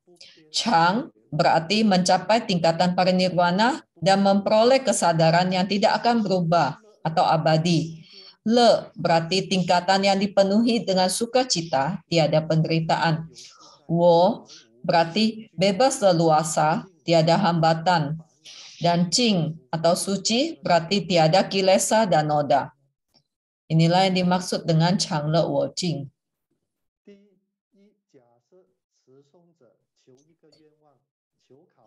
Chang berarti mencapai tingkatan parinirwana dan memperoleh kesadaran yang tidak akan berubah atau abadi. Le berarti tingkatan yang dipenuhi dengan sukacita, tiada penderitaan. Wo berarti bebas leluasa, tiada hambatan. Dan Qing atau suci berarti tiada kilesa dan noda. Inilah yang dimaksud dengan Changle Wo Jing.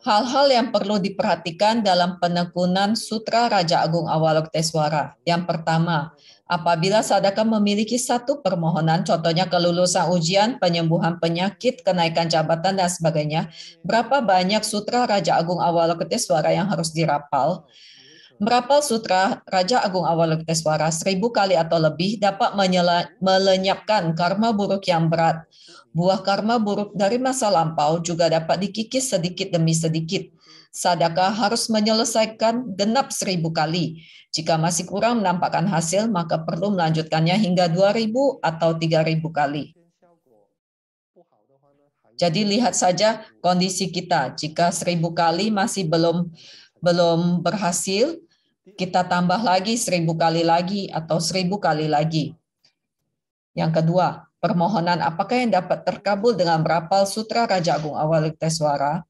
Hal-hal yang perlu diperhatikan dalam penekunan Sutra Raja Agung Avalokitesvara. Yang pertama, apabila sadaka memiliki satu permohonan, contohnya kelulusan ujian, penyembuhan penyakit, kenaikan jabatan, dan sebagainya, berapa banyak Sutra Raja Agung Avalokitesvara yang harus dirapal? Merapal Sutra Raja Agung Avalokitesvara 1000 kali atau lebih dapat melenyapkan karma buruk yang berat. Buah karma buruk dari masa lampau juga dapat dikikis sedikit demi sedikit. Sadaka harus menyelesaikan genap 1000 kali. Jika masih kurang menampakkan hasil, maka perlu melanjutkannya hingga 2000 atau 3000 kali. Jadi lihat saja kondisi kita. Jika 1000 kali masih belum berhasil, kita tambah lagi 1000 kali lagi atau 1000 kali lagi. Yang kedua, permohonan apakah yang dapat terkabul dengan merapal Sutra Raja Agung Avalokitesvara?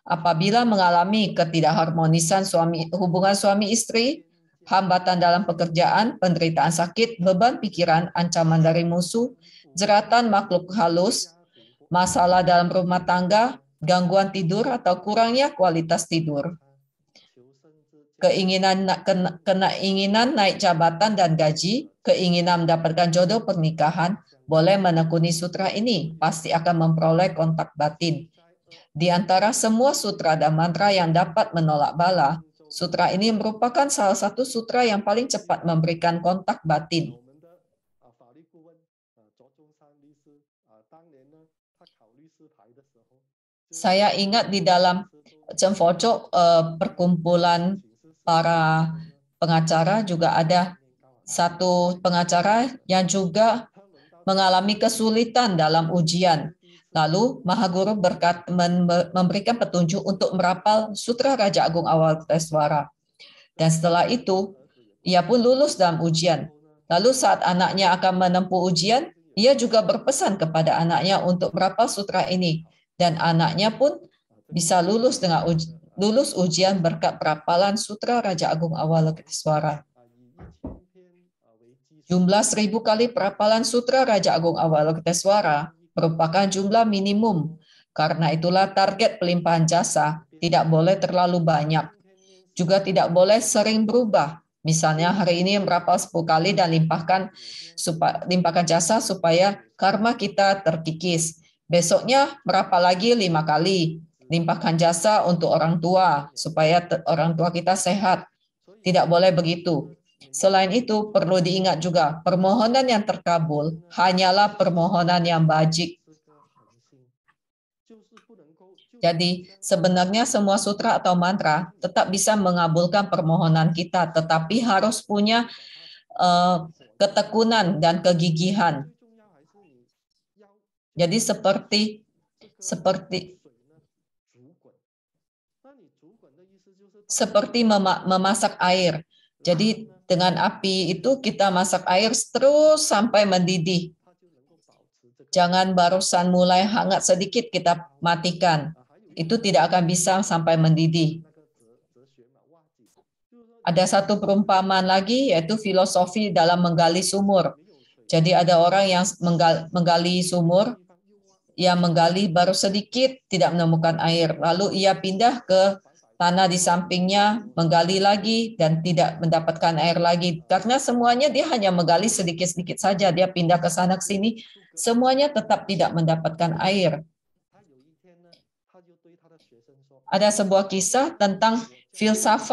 Apabila mengalami ketidakharmonisan hubungan suami istri, hambatan dalam pekerjaan, penderitaan sakit, beban pikiran, ancaman dari musuh, jeratan makhluk halus, masalah dalam rumah tangga, gangguan tidur atau kurangnya kualitas tidur, keinginan naik jabatan dan gaji, keinginan mendapatkan jodoh pernikahan, boleh menekuni sutra ini, pasti akan memperoleh kontak batin. Di antara semua sutra dan mantra yang dapat menolak bala, sutra ini merupakan salah satu sutra yang paling cepat memberikan kontak batin. Saya ingat di dalam Cemfocok perkumpulan para pengacara juga ada satu pengacara yang juga mengalami kesulitan dalam ujian. Lalu Mahaguru memberikan petunjuk untuk merapal Sutra Raja Agung Avalokitesvara. Dan setelah itu, ia pun lulus dalam ujian. Lalu saat anaknya akan menempuh ujian, ia juga berpesan kepada anaknya untuk merapal sutra ini. Dan anaknya pun bisa lulus ujian berkat perapalan Sutra Raja Agung Avalokitesvara. Jumlah 1000 kali perapalan Sutra Raja Agung Avalokitesvara merupakan jumlah minimum. Karena itulah target pelimpahan jasa tidak boleh terlalu banyak. Juga tidak boleh sering berubah. Misalnya hari ini merapal 10 kali dan limpahkan jasa supaya karma kita terkikis. Besoknya merapal lagi 5 kali. Limpahkan jasa untuk orang tua supaya orang tua kita sehat. Tidak boleh begitu. Selain itu, perlu diingat juga, permohonan yang terkabul hanyalah permohonan yang bajik. Jadi, sebenarnya semua sutra atau mantra tetap bisa mengabulkan permohonan kita, tetapi harus punya ketekunan dan kegigihan. Jadi seperti memasak air. Jadi dengan api itu kita masak air terus sampai mendidih. Jangan barusan mulai hangat sedikit kita matikan. Itu tidak akan bisa sampai mendidih. Ada satu perumpamaan lagi yaitu filosofi dalam menggali sumur. Jadi ada orang yang menggali sumur, ia menggali baru sedikit tidak menemukan air. Lalu ia pindah ke tanah di sampingnya, menggali lagi dan tidak mendapatkan air lagi. Karena semuanya dia hanya menggali sedikit-sedikit saja. Dia pindah ke sana ke sini, semuanya tetap tidak mendapatkan air. Ada sebuah kisah tentang filsuf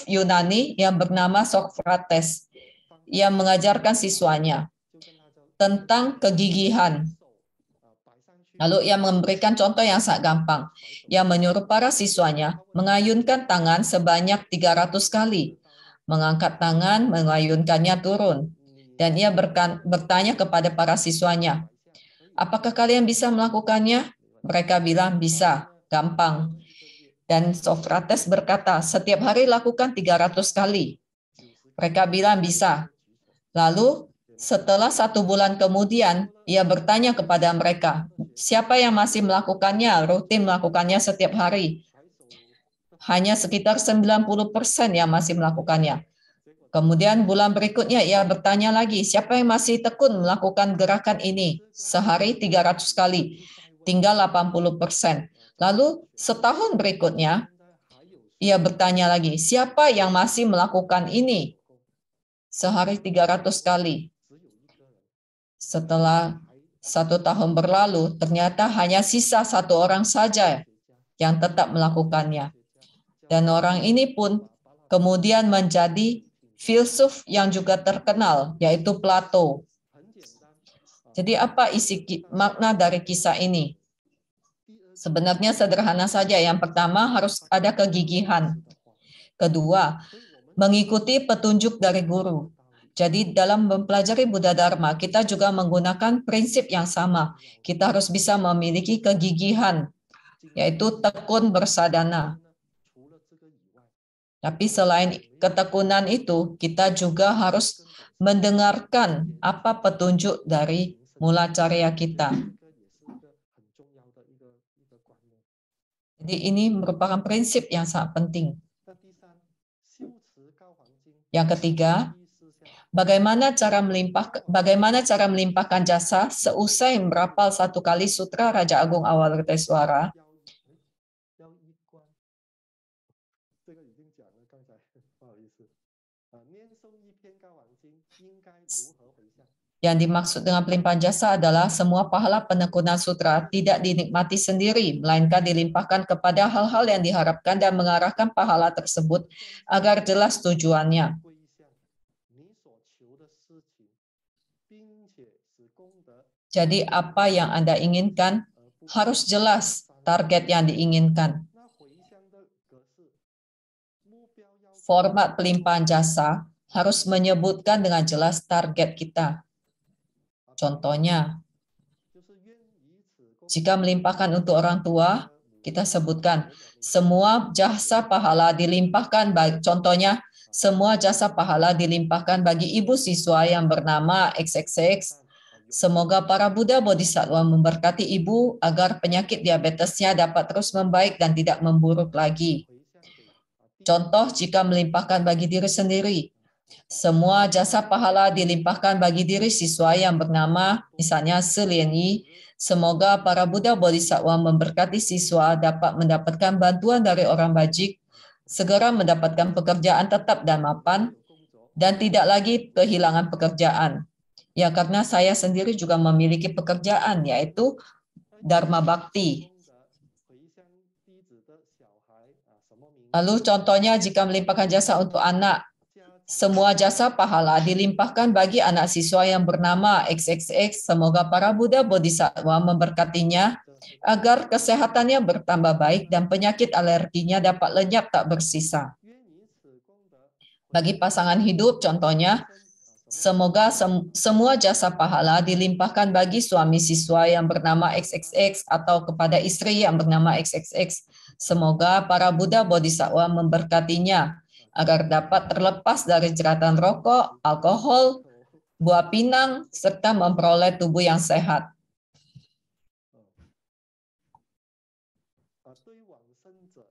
Yunani yang bernama Socrates. Ia mengajarkan siswanya tentang kegigihan. Lalu ia memberikan contoh yang sangat gampang. Ia menyuruh para siswanya mengayunkan tangan sebanyak 300 kali. Mengangkat tangan, mengayunkannya turun. Dan ia bertanya kepada para siswanya, apakah kalian bisa melakukannya? Mereka bilang bisa, gampang. Dan Socrates berkata, setiap hari lakukan 300 kali. Mereka bilang bisa. Lalu setelah 1 bulan kemudian, ia bertanya kepada mereka, siapa yang masih melakukannya, rutin melakukannya setiap hari? hanya sekitar 90% yang masih melakukannya. Kemudian bulan berikutnya ia bertanya lagi, siapa yang masih tekun melakukan gerakan ini sehari 300 kali? Tinggal 80%. Lalu setahun berikutnya ia bertanya lagi, siapa yang masih melakukan ini sehari 300 kali? Setelah 1 tahun berlalu, ternyata hanya sisa 1 orang saja yang tetap melakukannya. Dan orang ini pun kemudian menjadi filsuf yang juga terkenal, yaitu Plato. Jadi apa isi makna dari kisah ini? Sebenarnya sederhana saja. Yang pertama, harus ada kegigihan. Kedua, mengikuti petunjuk dari guru. Jadi dalam mempelajari Buddha Dharma, kita juga menggunakan prinsip yang sama. Kita harus bisa memiliki kegigihan, yaitu tekun bersadana. Tapi selain ketekunan itu, kita juga harus mendengarkan apa petunjuk dari mula carya kita. Jadi ini merupakan prinsip yang sangat penting. Yang ketiga, bagaimana cara melimpahkan jasa seusai merapal 1 kali sutra Raja Agung Avalokitesvara. Yang dimaksud dengan pelimpahan jasa adalah semua pahala penekunan sutra tidak dinikmati sendiri, melainkan dilimpahkan kepada hal-hal yang diharapkan dan mengarahkan pahala tersebut agar jelas tujuannya. Jadi apa yang Anda inginkan harus jelas target yang diinginkan. Format pelimpahan jasa harus menyebutkan dengan jelas target kita. Contohnya, jika melimpahkan untuk orang tua, kita sebutkan semua jasa pahala dilimpahkan bagi, contohnya, semua jasa pahala dilimpahkan bagi ibu siswa yang bernama XXX. Semoga para Buddha Bodhisattva memberkati ibu agar penyakit diabetesnya dapat terus membaik dan tidak memburuk lagi. Contoh jika melimpahkan bagi diri sendiri. Semua jasa pahala dilimpahkan bagi diri siswa yang bernama misalnya Selian Yi. Semoga para Buddha Bodhisattva memberkati siswa dapat mendapatkan bantuan dari orang bajik, segera mendapatkan pekerjaan tetap dan mapan, dan tidak lagi kehilangan pekerjaan. Ya, karena saya sendiri juga memiliki pekerjaan, yaitu Dharma Bhakti. Lalu contohnya jika melimpahkan jasa untuk anak, semua jasa pahala dilimpahkan bagi anak siswa yang bernama XXX. Semoga para Buddha Bodhisattva memberkatinya agar kesehatannya bertambah baik dan penyakit alerginya dapat lenyap tak bersisa. Bagi pasangan hidup, contohnya, semoga semua jasa pahala dilimpahkan bagi suami siswa yang bernama XXX atau kepada istri yang bernama XXX. Semoga para Buddha Bodhisattva memberkatinya agar dapat terlepas dari jeratan rokok, alkohol, buah pinang, serta memperoleh tubuh yang sehat.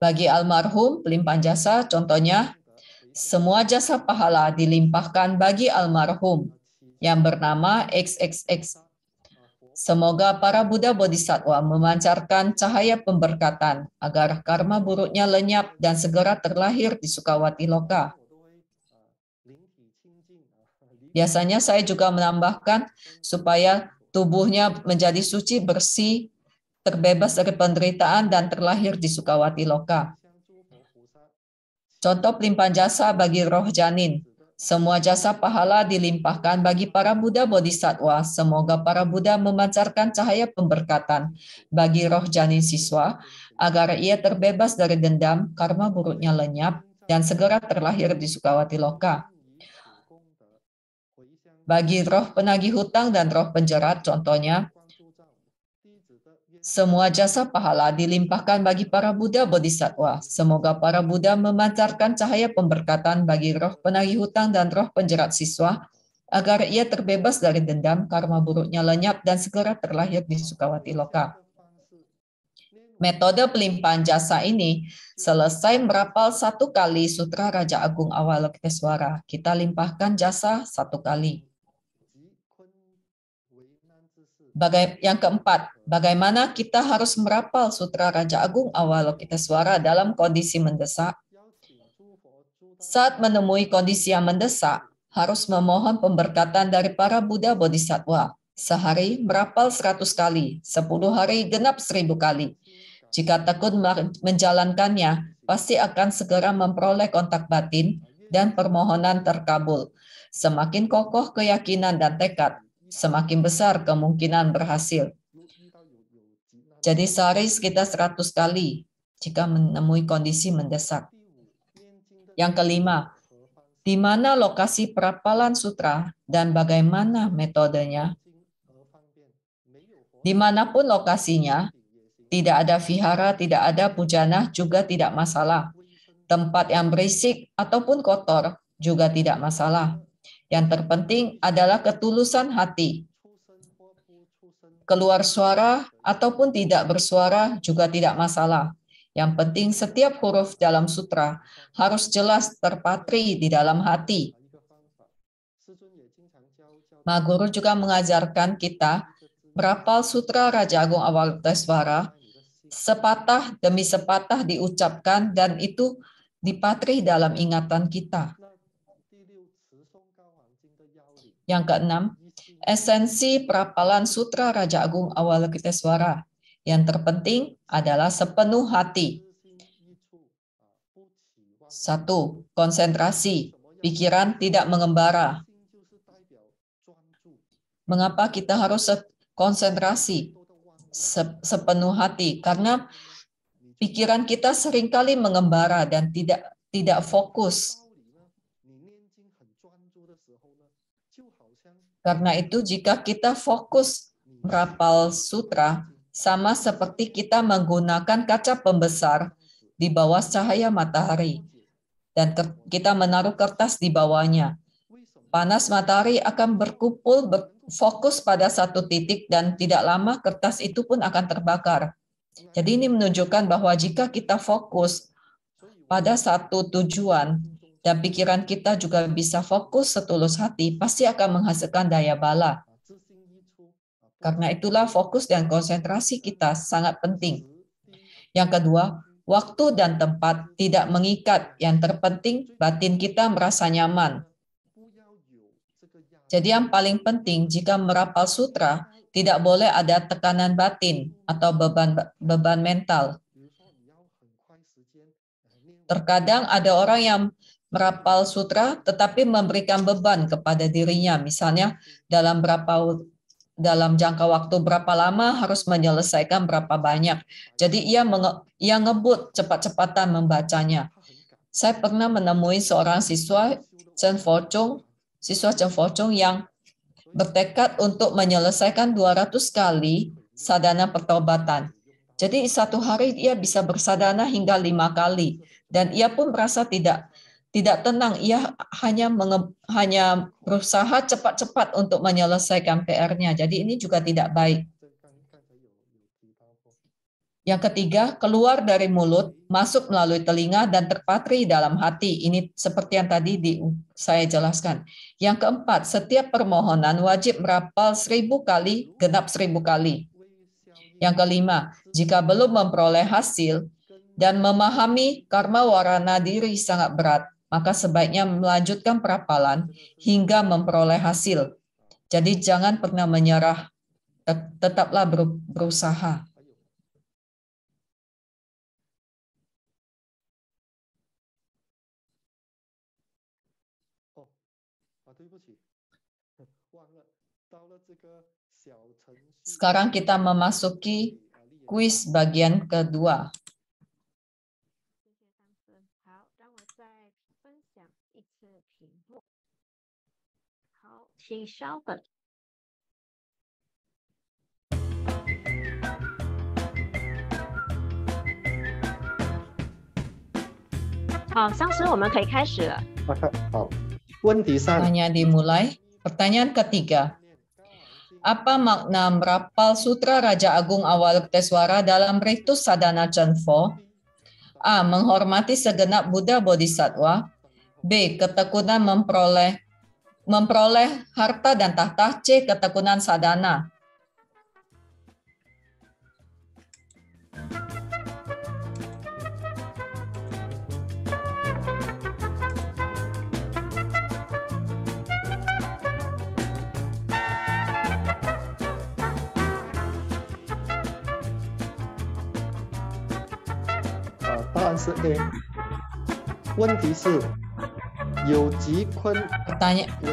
Bagi almarhum, pelimpahan jasa, contohnya, semua jasa pahala dilimpahkan bagi almarhum yang bernama XXX. Semoga para Buddha Bodhisattva memancarkan cahaya pemberkatan agar karma buruknya lenyap dan segera terlahir di Sukawati Loka. Biasanya saya juga menambahkan supaya tubuhnya menjadi suci, bersih, terbebas dari penderitaan dan terlahir di Sukawati Loka. Contoh pelimpahan jasa bagi roh janin. Semua jasa pahala dilimpahkan bagi para Buddha Bodhisattva. Semoga para Buddha memancarkan cahaya pemberkatan bagi roh janin siswa agar ia terbebas dari dendam, karma buruknya lenyap, dan segera terlahir di Sukawati Loka. Bagi roh penagih hutang dan roh penjerat, contohnya, semua jasa pahala dilimpahkan bagi para Buddha Bodhisattva. Semoga para Buddha memancarkan cahaya pemberkatan bagi roh penagih hutang dan roh penjerat siswa, agar ia terbebas dari dendam, karma buruknya lenyap, dan segera terlahir di Sukawati Loka. Metode pelimpahan jasa ini selesai merapal 1 kali Sutra Raja Agung Avalokitesvara. Kita limpahkan jasa 1 kali. Yang keempat, bagaimana kita harus merapal Sutra Raja Agung Avalokitesvara dalam kondisi mendesak? Saat menemui kondisi yang mendesak, harus memohon pemberkatan dari para Buddha Bodhisattva. Sehari merapal 100 kali, 10 hari genap 1000 kali. Jika tekun menjalankannya, pasti akan segera memperoleh kontak batin dan permohonan terkabul. Semakin kokoh keyakinan dan tekad, semakin besar kemungkinan berhasil. Jadi sehari sekitar 100 kali jika menemui kondisi mendesak. Yang kelima, di mana lokasi perapalan sutra dan bagaimana metodenya? Dimanapun lokasinya, tidak ada vihara, tidak ada pujana, juga tidak masalah. Tempat yang berisik ataupun kotor juga tidak masalah. Yang terpenting adalah ketulusan hati. Keluar suara ataupun tidak bersuara juga tidak masalah. Yang penting setiap huruf dalam sutra harus jelas terpatri di dalam hati. Ma Guru juga mengajarkan kita merapal Sutra Raja Agung Avalokitesvara sepatah demi sepatah diucapkan dan itu dipatri dalam ingatan kita. Yang keenam, esensi perapalan Sutra Raja Agung Avalokitesvara. Yang terpenting adalah sepenuh hati. 1. Konsentrasi. Pikiran tidak mengembara. Mengapa kita harus konsentrasi sepenuh hati? Karena pikiran kita seringkali mengembara dan tidak fokus. Karena itu jika kita fokus merapal sutra, sama seperti kita menggunakan kaca pembesar di bawah cahaya matahari. Dan kita menaruh kertas di bawahnya. Panas matahari akan berkumpul, fokus pada satu titik dan tidak lama kertas itu pun akan terbakar. Jadi ini menunjukkan bahwa jika kita fokus pada satu tujuan dan pikiran kita juga bisa fokus setulus hati, pasti akan menghasilkan daya bala. Karena itulah fokus dan konsentrasi kita sangat penting. Yang kedua, waktu dan tempat tidak mengikat. Yang terpenting batin kita merasa nyaman. Jadi yang paling penting jika merapal sutra, tidak boleh ada tekanan batin atau beban mental. Terkadang ada orang yang merapal sutra tetapi memberikan beban kepada dirinya. Misalnya dalam jangka waktu berapa lama harus menyelesaikan berapa banyak. Jadi ia ngebut cepat-cepatan membacanya. Saya pernah menemui seorang siswa Chen Fo-chung yang bertekad untuk menyelesaikan 200 kali sadhana pertobatan. Jadi satu hari ia bisa bersadana hingga 5 kali. Dan ia pun merasa tidak tenang. Ia hanya berusaha cepat-cepat untuk menyelesaikan PR-nya. Jadi ini juga tidak baik. Yang ketiga, keluar dari mulut, masuk melalui telinga, dan terpatri dalam hati. Ini seperti yang tadi saya jelaskan. Yang keempat, setiap permohonan wajib merapal 1000 kali, genap 1000 kali. Yang kelima, jika belum memperoleh hasil dan memahami karma warana diri sangat berat, maka sebaiknya melanjutkan perapalan hingga memperoleh hasil. Jadi jangan pernah menyerah, tetaplah berusaha. Sekarang kita memasuki kuis bagian kedua.好，问题3。 Tanya dimulai. Pertanyaan ketiga. Apa makna merapal Sutra Raja Agung Avalokitesvara dalam ritus sadhana Chanfo? A. Menghormati segenap Buddha Bodhisattva. B. Ketekunan memperoleh harta dan tahta. C. Ketekunan sadhana. A. 问题是有极坤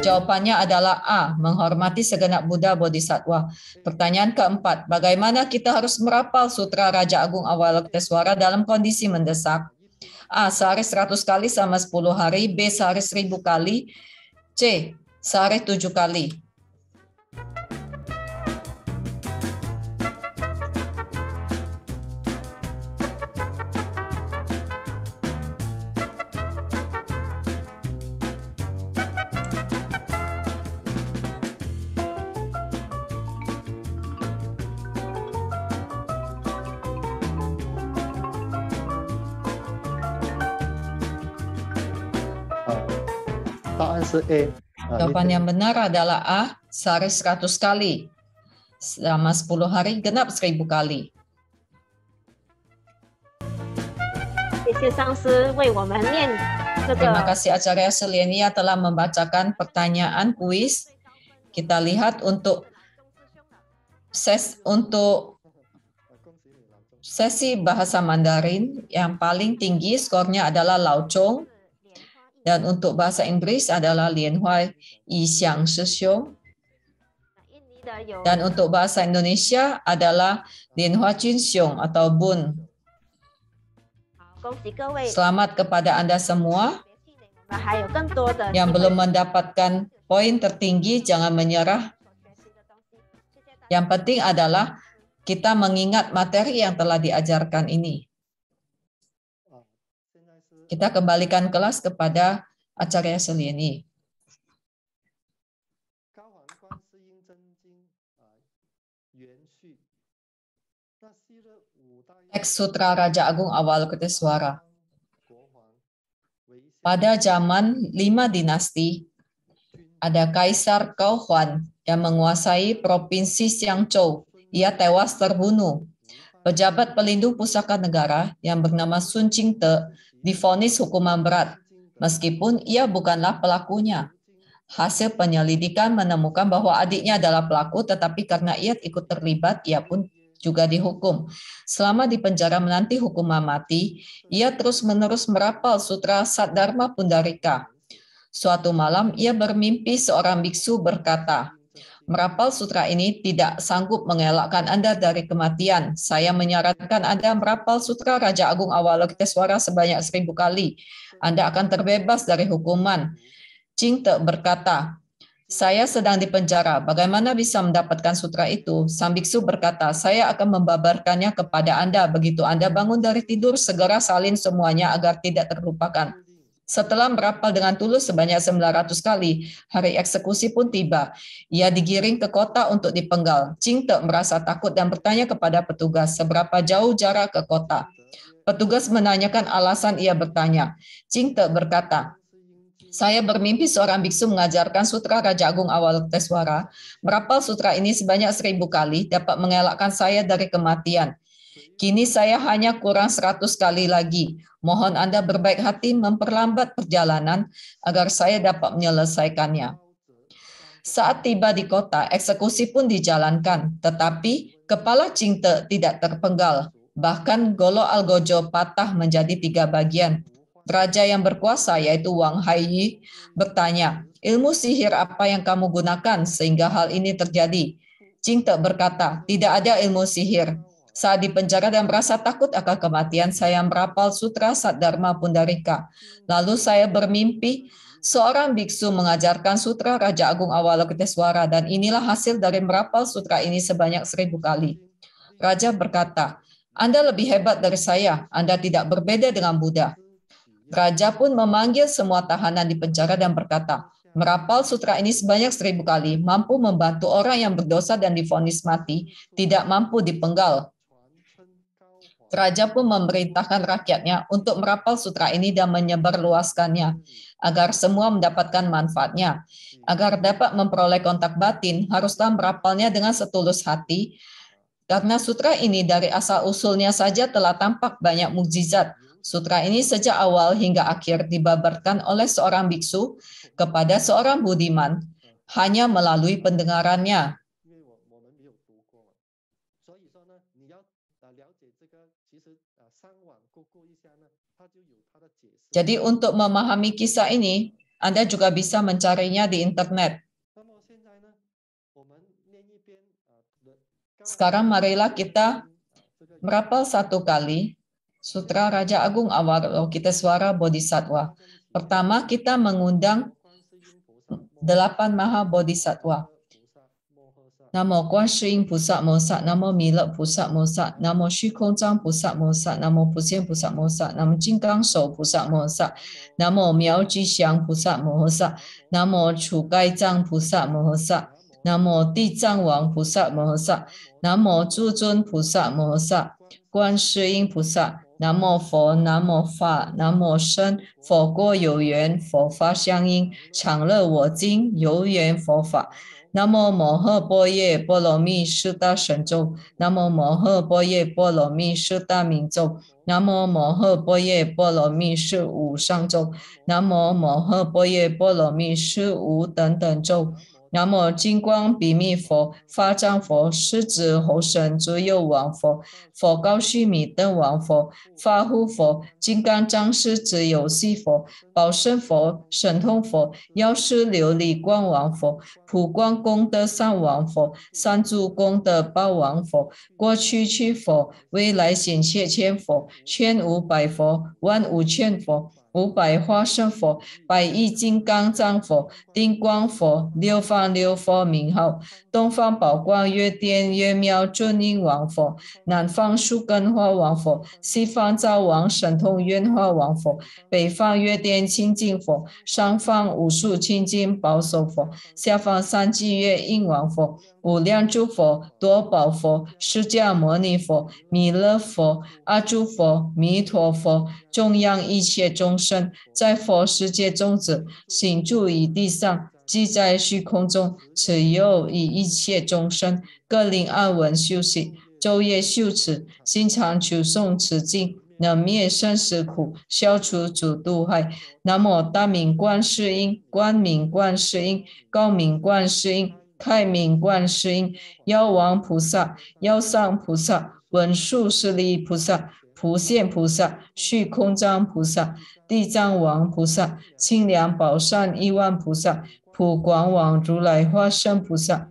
Jawabannya adalah A. Menghormati segenap Buddha Bodhisattva. Pertanyaan keempat, bagaimana kita harus merapal Sutra Raja Agung Avalokitesvara dalam kondisi mendesak? A. Sehari 100 kali selama 10 hari. B. Sehari 1000 kali. C. Sehari 7 kali. Jawaban yang benar adalah A. Sehari 100 kali. Selama 10 hari genap 1000 kali. Terima kasih Acarya Selenia telah membacakan pertanyaan kuis. Kita lihat untuk sesi bahasa Mandarin yang paling tinggi skornya adalah Lao Chong. Dan untuk bahasa Inggris adalah Lian Huai Yi Xiang Shi Xiong. Dan untuk bahasa Indonesia adalah Lian Hua Jun Xiong atau Bun. Selamat kepada Anda semua. Yang belum mendapatkan poin tertinggi, jangan menyerah. Yang penting adalah kita mengingat materi yang telah diajarkan ini. Kita kembalikan kelas kepada Acarya Seleni. Teks Sutra Raja Agung Avalokitesvara. Pada zaman 5 dinasti, ada Kaisar Cao Huan yang menguasai provinsi Xiangzhou. Ia tewas terbunuh. Pejabat pelindung pusaka negara yang bernama Sun Jingde divonis hukuman berat, meskipun ia bukanlah pelakunya. Hasil penyelidikan menemukan bahwa adiknya adalah pelaku, tetapi karena ia ikut terlibat, ia pun juga dihukum. Selama di penjara menanti hukuman mati, ia terus-menerus merapal Sutra Saddharma Pundarika. Suatu malam, ia bermimpi seorang biksu berkata, merapal sutra ini tidak sanggup mengelakkan Anda dari kematian. Saya menyarankan Anda merapal Sutra Raja Agung Avalokitesvara sebanyak 1000 kali. Anda akan terbebas dari hukuman. Jingde berkata, saya sedang di penjara. Bagaimana bisa mendapatkan sutra itu? Sang biksu berkata, saya akan membabarkannya kepada Anda. Begitu Anda bangun dari tidur, segera salin semuanya agar tidak terlupakan. Setelah merapal dengan tulus sebanyak 900 kali, hari eksekusi pun tiba. Ia digiring ke kota untuk dipenggal. Jingde merasa takut dan bertanya kepada petugas seberapa jauh jarak ke kota. Petugas menanyakan alasan ia bertanya. Jingde berkata, saya bermimpi seorang biksu mengajarkan Sutra Raja Agung Avalokitesvara. Merapal sutra ini sebanyak 1000 kali dapat mengelakkan saya dari kematian. Kini saya hanya kurang 100 kali lagi. Mohon Anda berbaik hati memperlambat perjalanan agar saya dapat menyelesaikannya. Saat tiba di kota, eksekusi pun dijalankan, tetapi kepala Jingde tidak terpenggal. Bahkan Golo Algojo patah menjadi 3 bagian. Raja yang berkuasa, yaitu Wang Haiyi, bertanya, ilmu sihir apa yang kamu gunakan sehingga hal ini terjadi? Jingde berkata, tidak ada ilmu sihir. Saat di penjara dan merasa takut akan kematian, saya merapal Sutra Saddharma Pundarika. Lalu saya bermimpi seorang biksu mengajarkan Sutra Raja Agung Avalokitesvara, dan inilah hasil dari merapal sutra ini sebanyak 1000 kali. Raja berkata, Anda lebih hebat dari saya, Anda tidak berbeda dengan Buddha. Raja pun memanggil semua tahanan di penjara dan berkata, Merapal sutra ini sebanyak 1000 kali, mampu membantu orang yang berdosa dan divonis mati, tidak mampu dipenggal. Raja pun memerintahkan rakyatnya untuk merapal sutra ini dan menyebarluaskannya, agar semua mendapatkan manfaatnya. Agar dapat memperoleh kontak batin, haruslah merapalnya dengan setulus hati, karena sutra ini dari asal-usulnya saja telah tampak banyak mukjizat. Sutra ini sejak awal hingga akhir dibabarkan oleh seorang biksu kepada seorang budiman, hanya melalui pendengarannya. Jadi untuk memahami kisah ini, Anda juga bisa mencarinya di internet. Sekarang marilah kita merapal satu kali Sutra Raja Agung Avalokitesvara Bodhisattva. Pertama, kita mengundang 8 Maha Bodhisattva. Namo Quan Shi Yin Pusa Mosa, Namo Mila Pusa Mosa, Namo Xu Kong Zhang Pusa Mosa, Namo Puxian Pusa Mosa, Namo Jin Gang Shou Pusa Mosa, Namo Miao Ji Xiang Pusa Mosa, Namo Chu Gai Zhang Pusa Mosa, Namo Di Zhang Wang Pusa Mosa, Namo Zhu Zun Pusa Mosa, Quan Shi Yin Pusa, Namo Fo, Namo Fa, Namo Shen, 佛过有缘，佛法相应，常乐我今，有缘佛法。南无摩诃般若波罗蜜四大神咒，南无摩诃般若波罗蜜四大明咒，南无摩诃般若波罗蜜四无上咒，南无摩诃般若波罗蜜四无等等咒。南无金光比密佛、法藏佛、狮子猴神诸佑王佛、佛高须弥灯王佛、法护佛、金刚藏狮子有系佛、宝胜佛、神通佛、药师琉璃光王佛、普光功德上王佛、三足功德宝王佛、过去去佛、未来显切千佛、1500佛、15000佛、500化身佛、百亿金刚藏佛、定光佛、六方六佛名号、东方宝光月殿月妙尊音王佛、南方树根花王佛、西方灶王神通愿化王佛、北方月殿清净佛、上方无数清净保守佛、下方三际月印王佛、无量诸佛、多宝佛、释迦牟尼佛、弥勒佛、阿住佛、弥陀佛、中央一切众生，在佛世界中者，行住于地上，即在虚空中，此又以一切众生各令安稳休息，昼夜修持，心常求诵此经，能灭生死苦，消除诸毒害。南无大明观世音，光明观世音，高明观世音，开明观世音，药王菩萨，药上菩萨，文殊师利菩萨，普现菩萨，虚空藏菩萨，地藏王菩萨，清凉宝善亿万菩萨，普广王如来化身菩萨。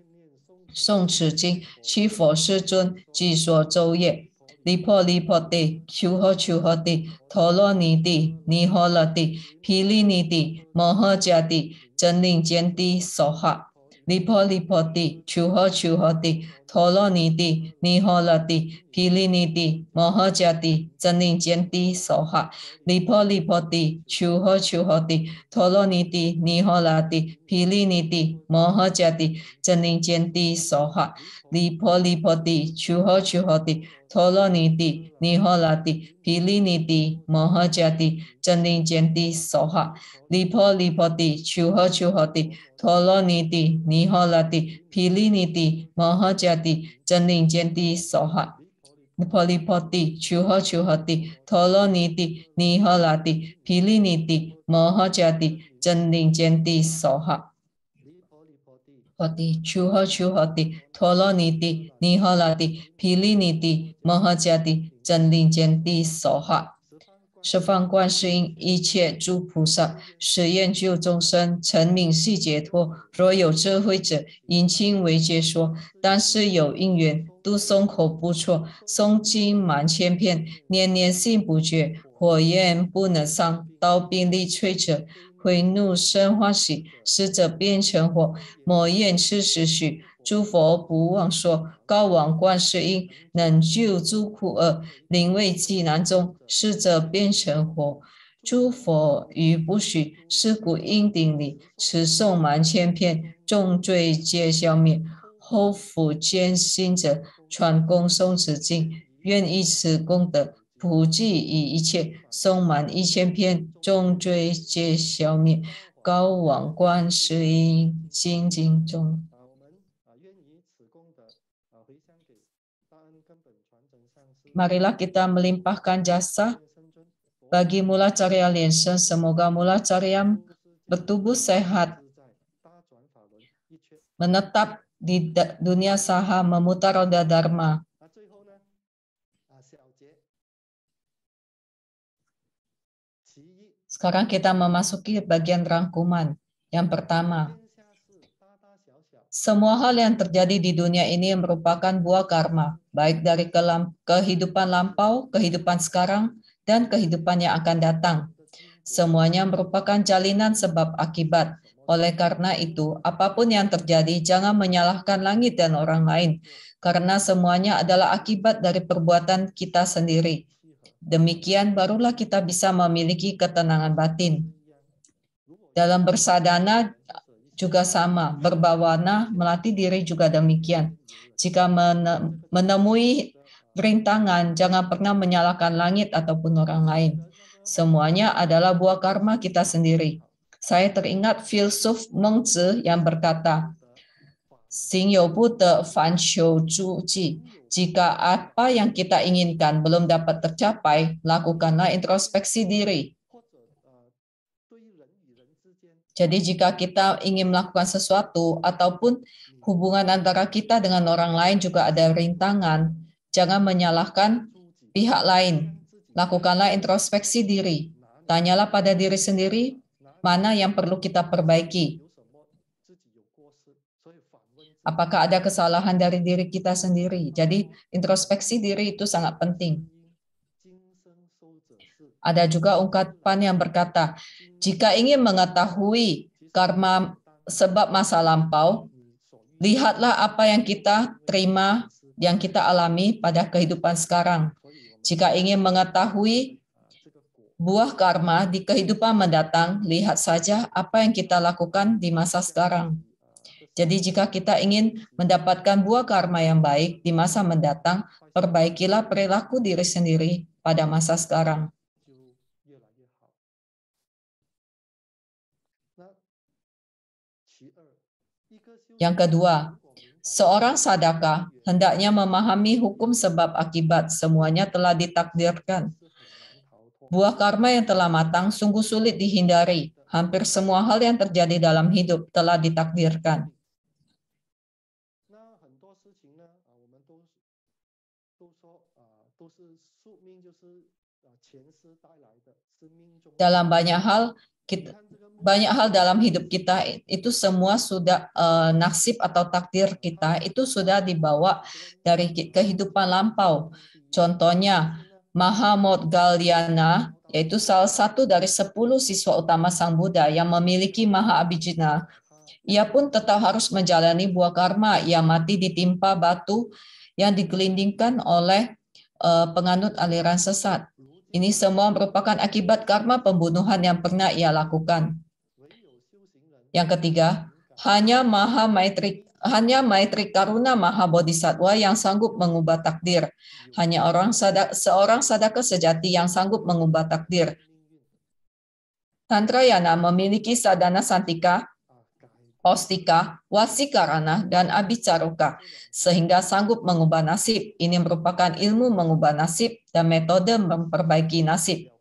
诵此经，须佛世尊即说昼夜。离婆离婆地，求诃求诃地，陀罗尼地，尼诃勒地，毗梨尼地，摩诃迦地，真令坚地，娑哈。离婆离婆地，求诃求诃地，陀罗尼地，尼诃勒地，毗梨尼地，摩诃迦地，真令坚地，娑哈。离婆离婆地，求诃求诃地，陀罗尼地，尼诃勒地，毗梨尼地，摩诃迦地，真令坚地，娑哈。离婆离婆地，求诃求诃地，陀罗尼地，尼诃勒地，毗梨尼地，摩诃迦地，真令坚地，娑哈。离婆离婆地，求诃求诃地，陀罗尼地，尼诃勒地，毗梨尼地，摩诃迦地，真令坚地，娑哈。离婆离婆地，求诃求诃地，陀罗尼地，尼诃勒地，毗梨尼地，摩诃迦地，真令坚地，娑哈。婆地，求诃求诃地，陀罗尼地，尼诃勒地，毗梨尼地，摩诃迦地，真令坚地，娑哈。十方观世音，一切诸菩萨，誓愿救众生，成名悉解脱。若有智慧者，应听为解说。但是有因缘，读诵口不错，诵经满千遍，念念心不绝。火焰不能伤，刀兵力摧者，悔怒生欢喜，死者变成火，莫厌吃时许。诸佛不忘说，高王观世音，能救诸苦厄，临危济难中，死者变成火，诸佛于不许是故因顶礼，持诵满千遍，众罪皆消灭。后复坚心者，传功诵此经，愿以此功德普济于一切，诵满1000遍，众罪皆消灭。高往观世音精进中。Marilah kita melimpahkan jasa bagi Mulacarya Liansheng. Semoga Mulacarya bertubuh sehat, menetap di dunia saha, memutar roda dharma. Sekarang kita memasuki bagian rangkuman. Yang pertama, semua hal yang terjadi di dunia ini merupakan buah karma, baik dari kehidupan lampau, kehidupan sekarang, dan kehidupan yang akan datang. Semuanya merupakan jalinan sebab akibat. Oleh karena itu, apapun yang terjadi, jangan menyalahkan langit dan orang lain, karena semuanya adalah akibat dari perbuatan kita sendiri. Demikian barulah kita bisa memiliki ketenangan batin. Dalam bersadana juga sama, berbawana, melatih diri juga demikian. Jika menemui rintangan, jangan pernah menyalahkan langit ataupun orang lain. Semuanya adalah buah karma kita sendiri. Saya teringat filsuf Mengzi yang berkata, "Xing you bu de fan xiu zhu ji." Jika apa yang kita inginkan belum dapat tercapai, lakukanlah introspeksi diri. Jadi jika kita ingin melakukan sesuatu ataupun hubungan antara kita dengan orang lain juga ada rintangan, jangan menyalahkan pihak lain. Lakukanlah introspeksi diri. Tanyalah pada diri sendiri, mana yang perlu kita perbaiki. Apakah ada kesalahan dari diri kita sendiri? Jadi introspeksi diri itu sangat penting. Ada juga ungkapan yang berkata, jika ingin mengetahui karma sebab masa lampau, lihatlah apa yang kita terima, yang kita alami pada kehidupan sekarang. Jika ingin mengetahui buah karma di kehidupan mendatang, lihat saja apa yang kita lakukan di masa sekarang. Jadi jika kita ingin mendapatkan buah karma yang baik di masa mendatang, perbaikilah perilaku diri sendiri pada masa sekarang. Yang kedua, seorang sadaka hendaknya memahami hukum sebab akibat, semuanya telah ditakdirkan. Buah karma yang telah matang sungguh sulit dihindari. Hampir semua hal yang terjadi dalam hidup telah ditakdirkan. Dalam banyak hal dalam hidup kita itu semua sudah nasib atau takdir kita itu sudah dibawa dari kehidupan lampau. Contohnya Mahamodgalyana, yaitu salah satu dari 10 siswa utama Sang Buddha yang memiliki Maha Abhijna. Ia pun tetap harus menjalani buah karma. Ia mati ditimpa batu yang digelindingkan oleh penganut aliran sesat. Ini semua merupakan akibat karma pembunuhan yang pernah ia lakukan. Yang ketiga, hanya Maitri Karuna Maha Bodhisattva yang sanggup mengubah takdir. Hanya seorang sadaka sejati yang sanggup mengubah takdir. Tantrayana memiliki sadana santika, ostika, wasikarana, dan abicaruka, sehingga sanggup mengubah nasib. Ini merupakan ilmu mengubah nasib dan metode memperbaiki nasib.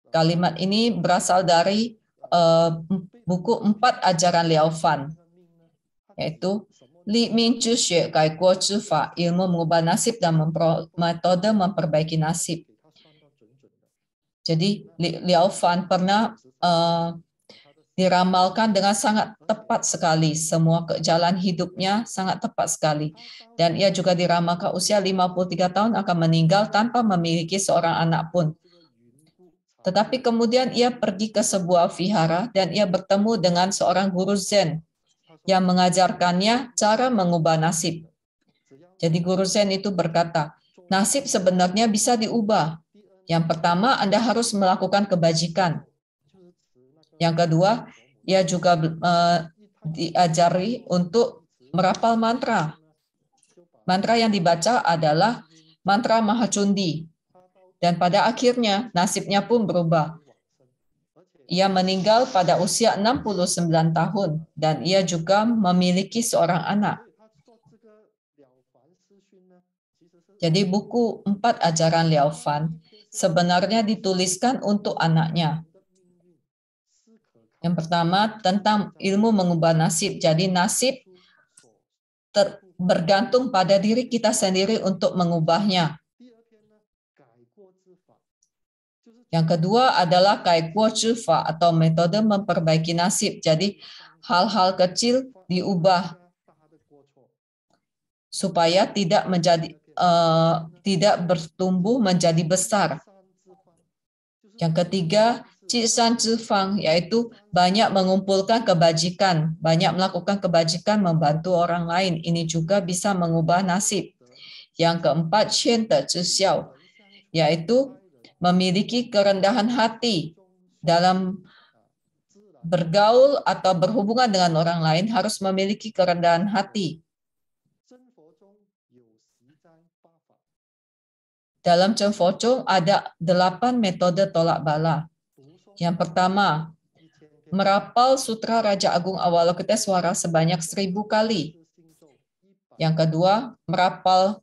Kalimat ini berasal dari buku 4 ajaran Liao Fan, yaitu Li Ming Zhi Xue Gai Guo Zhi Fa, ilmu mengubah nasib dan metode memperbaiki nasib. Jadi Liao Fan pernah diramalkan dengan sangat tepat sekali. Semua jalan hidupnya sangat tepat sekali. Dan ia juga diramalkan usia 53 tahun akan meninggal tanpa memiliki seorang anak pun. Tetapi kemudian ia pergi ke sebuah vihara dan ia bertemu dengan seorang guru Zen yang mengajarkannya cara mengubah nasib. Jadi guru Zen itu berkata, nasib sebenarnya bisa diubah. Yang pertama, Anda harus melakukan kebajikan. Yang kedua, ia juga diajari untuk merapal mantra. Mantra yang dibaca adalah mantra Mahacundi. Dan pada akhirnya, nasibnya pun berubah. Ia meninggal pada usia 69 tahun dan ia juga memiliki seorang anak. Jadi buku 4 ajaran Liao Fan sebenarnya dituliskan untuk anaknya. Yang pertama tentang ilmu mengubah nasib. Jadi nasib bergantung pada diri kita sendiri untuk mengubahnya. Yang kedua adalah Kai Guo Zhi Fa atau metode memperbaiki nasib. Jadi hal-hal kecil diubah supaya tidak bertumbuh menjadi besar. Yang ketiga, Cisan Zifang, yaitu banyak mengumpulkan kebajikan, banyak melakukan kebajikan membantu orang lain. Ini juga bisa mengubah nasib. Yang keempat, Xian De Zhi Xiao, yaitu memiliki kerendahan hati dalam bergaul atau berhubungan dengan orang lain harus memiliki kerendahan hati. Dalam Chen Fo Chung ada 8 metode tolak bala. Yang pertama, merapal Sutra Raja Agung Avalokitesvara sebanyak 1000 kali. Yang kedua, merapal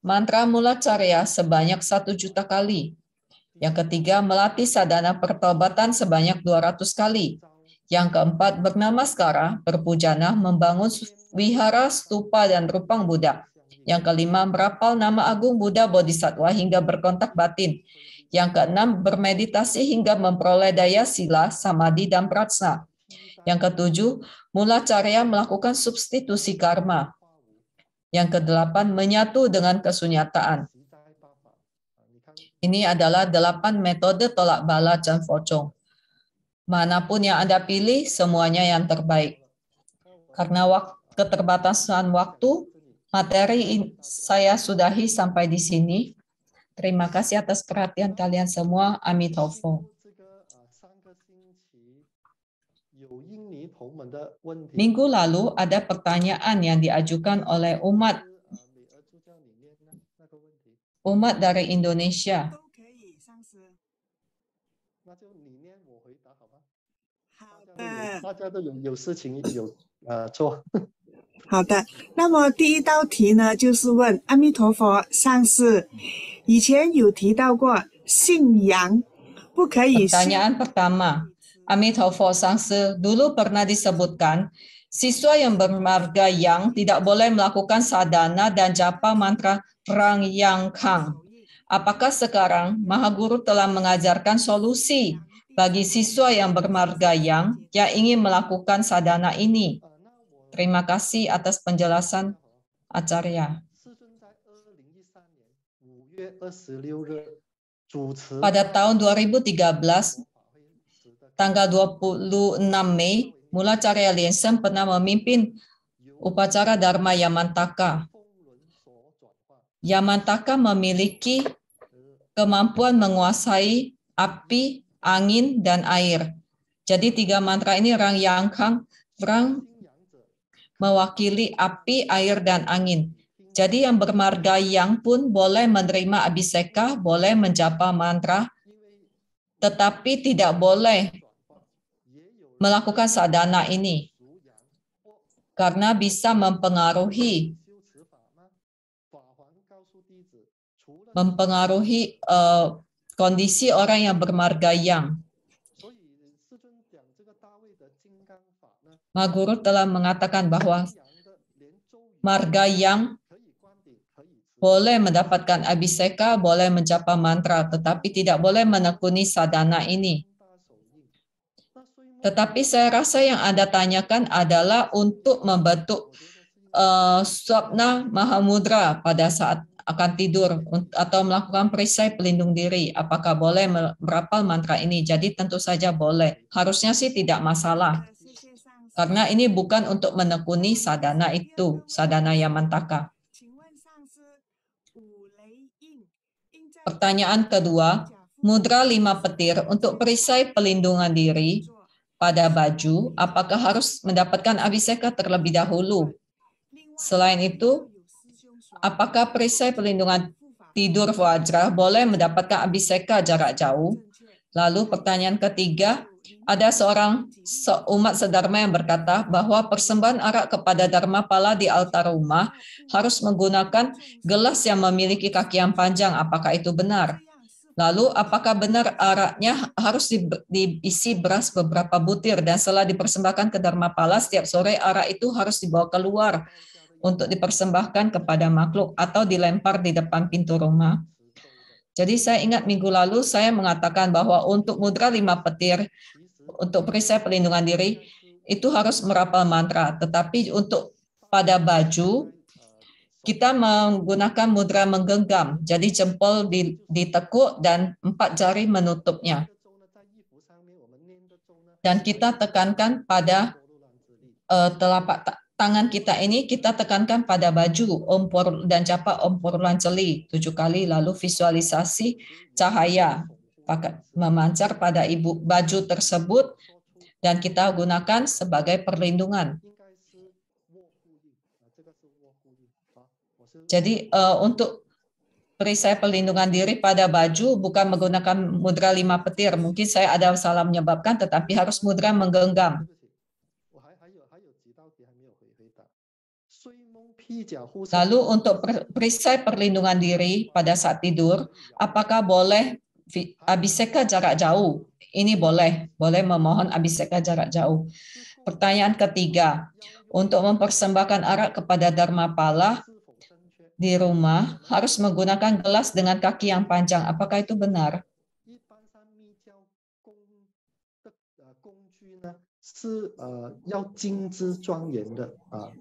mantra Mula Carya sebanyak 1 juta kali. Yang ketiga, melatih sadhana pertobatan sebanyak 200 kali. Yang keempat, bernamaskara, berpujana, membangun wihara, stupa, dan rupang Buddha. Yang kelima, merapal nama agung Buddha Bodhisattva hingga berkontak batin. Yang keenam, bermeditasi hingga memperoleh daya sila, samadhi, dan prajna. Yang ketujuh, mula carya melakukan substitusi karma. Yang kedelapan, menyatu dengan kesunyataan. Ini adalah 8 metode tolak bala Chen Fo Chung. Manapun yang Anda pilih, semuanya yang terbaik. Karena keterbatasan waktu, materi saya sudahi sampai di sini. Terima kasih atas perhatian kalian semua. Amitabha. Minggu lalu ada pertanyaan yang diajukan oleh umat dari Indonesia.好的，那么第一道题呢，就是问阿弥陀佛上师，以前有提到过信仰不可以。 Pertanyaan pertama, Amitabha Sangse, dulu pernah disebutkan siswa yang bermarga yang tidak boleh melakukan sadhana dan japa mantra Rang Yang Kang. Apakah sekarang Mahaguru telah mengajarkan solusi bagi siswa yang bermarga yang ingin melakukan sadhana ini? Terima kasih atas penjelasan Acarya. Pada tahun 2013, tanggal 26 Mei, Mula Carya Liensen pernah memimpin upacara Dharma Yamantaka. Yamantaka memiliki kemampuan menguasai api, angin, dan air. Jadi 3 mantra ini Rang Yang Kang, Rang mewakili api, air, dan angin. Jadi yang bermarga yang pun boleh menerima abhiseka, boleh menjapa mantra, tetapi tidak boleh melakukan sadhana ini karena bisa mempengaruhi kondisi orang yang bermarga yang. Mahaguru telah mengatakan bahwa marga yang boleh mendapatkan abhiseka, boleh menjapa mantra, tetapi tidak boleh menekuni sadhana ini. Tetapi saya rasa yang Anda tanyakan adalah untuk membentuk swapna mahamudra pada saat akan tidur atau melakukan perisai pelindung diri. Apakah boleh merapal mantra ini? Jadi tentu saja boleh. Harusnya sih tidak masalah. Karena ini bukan untuk menekuni sadhana itu, sadhana Yamantaka. Pertanyaan kedua, mudra 5 petir untuk perisai pelindungan diri pada baju, apakah harus mendapatkan abhiseka terlebih dahulu? Selain itu, apakah perisai pelindungan tidur Vajra boleh mendapatkan abhiseka jarak jauh? Lalu pertanyaan ketiga, ada seorang umat sedharma yang berkata bahwa persembahan arak kepada Dharmapala di altar rumah harus menggunakan gelas yang memiliki kaki yang panjang. Apakah itu benar? Lalu, apakah benar araknya harus diisi beras beberapa butir dan setelah dipersembahkan ke Dharmapala setiap sore arak itu harus dibawa keluar untuk dipersembahkan kepada makhluk atau dilempar di depan pintu rumah? Jadi saya ingat minggu lalu saya mengatakan bahwa untuk mudra 5 petir, untuk perisai pelindungan diri, itu harus merapal mantra. Tetapi untuk pada baju, kita menggunakan mudra menggenggam. Jadi jempol ditekuk dan 4 jari menutupnya. Dan kita tekankan pada telapak tangan kita ini, kita tekankan pada baju dan japa Om Purulanceli 7 kali, lalu visualisasi cahaya memancar pada baju tersebut dan kita gunakan sebagai perlindungan. Jadi untuk perisai pelindungan diri pada baju bukan menggunakan mudra 5 petir. Mungkin saya ada salah menyebabkan, tetapi harus mudra menggenggam. Lalu untuk perisai perlindungan diri pada saat tidur, apakah boleh abhiseka jarak jauh? Ini boleh memohon abhiseka jarak jauh. Pertanyaan ketiga, untuk mempersembahkan arak kepada Dharmapala di rumah harus menggunakan gelas dengan kaki yang panjang. Apakah itu benar?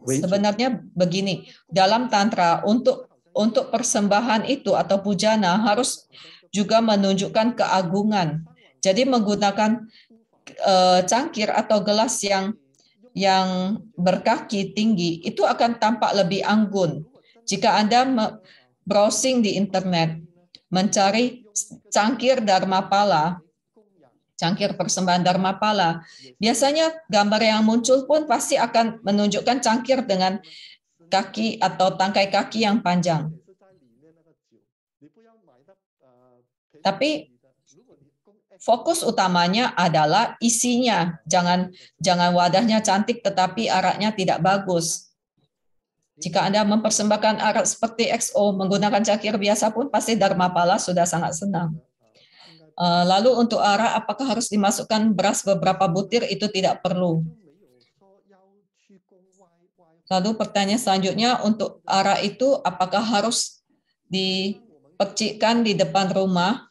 Sebenarnya begini, dalam tantra untuk persembahan itu atau pujana harus juga menunjukkan keagungan. Jadi menggunakan cangkir atau gelas yang berkaki tinggi itu akan tampak lebih anggun. Jika Anda browsing di internet, mencari cangkir Dharmapala, cangkir persembahan Dharmapala, biasanya gambar yang muncul pun pasti akan menunjukkan cangkir dengan kaki atau tangkai kaki yang panjang. Tapi fokus utamanya adalah isinya. Jangan wadahnya cantik tetapi araknya tidak bagus. Jika Anda mempersembahkan arak seperti XO menggunakan cangkir biasa pun pasti Dharmapala sudah sangat senang. Lalu untuk arak apakah harus dimasukkan beras beberapa butir? Itu tidak perlu. Lalu pertanyaan selanjutnya, untuk arak itu apakah harus dipercikkan di depan rumah?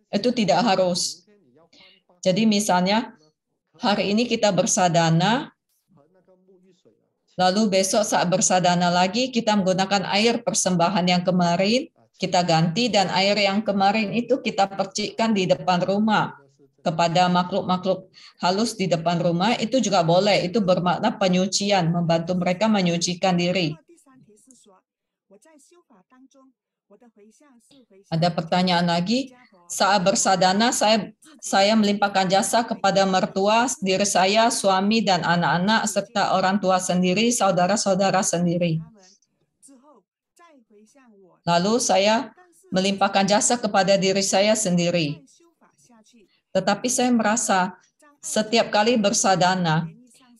Itu tidak harus. Jadi misalnya hari ini kita bersadana, lalu besok saat bersadana lagi kita menggunakan air persembahan yang kemarin, kita ganti dan air yang kemarin itu kita percikkan di depan rumah kepada makhluk-makhluk halus di depan rumah, itu juga boleh. Itu bermakna penyucian, membantu mereka menyucikan diri. Ada pertanyaan lagi, saat bersadana saya melimpahkan jasa kepada mertua, diri saya, suami dan anak-anak serta orang tua sendiri, saudara-saudara sendiri. Lalu saya melimpahkan jasa kepada diri saya sendiri. Tetapi saya merasa setiap kali bersadana,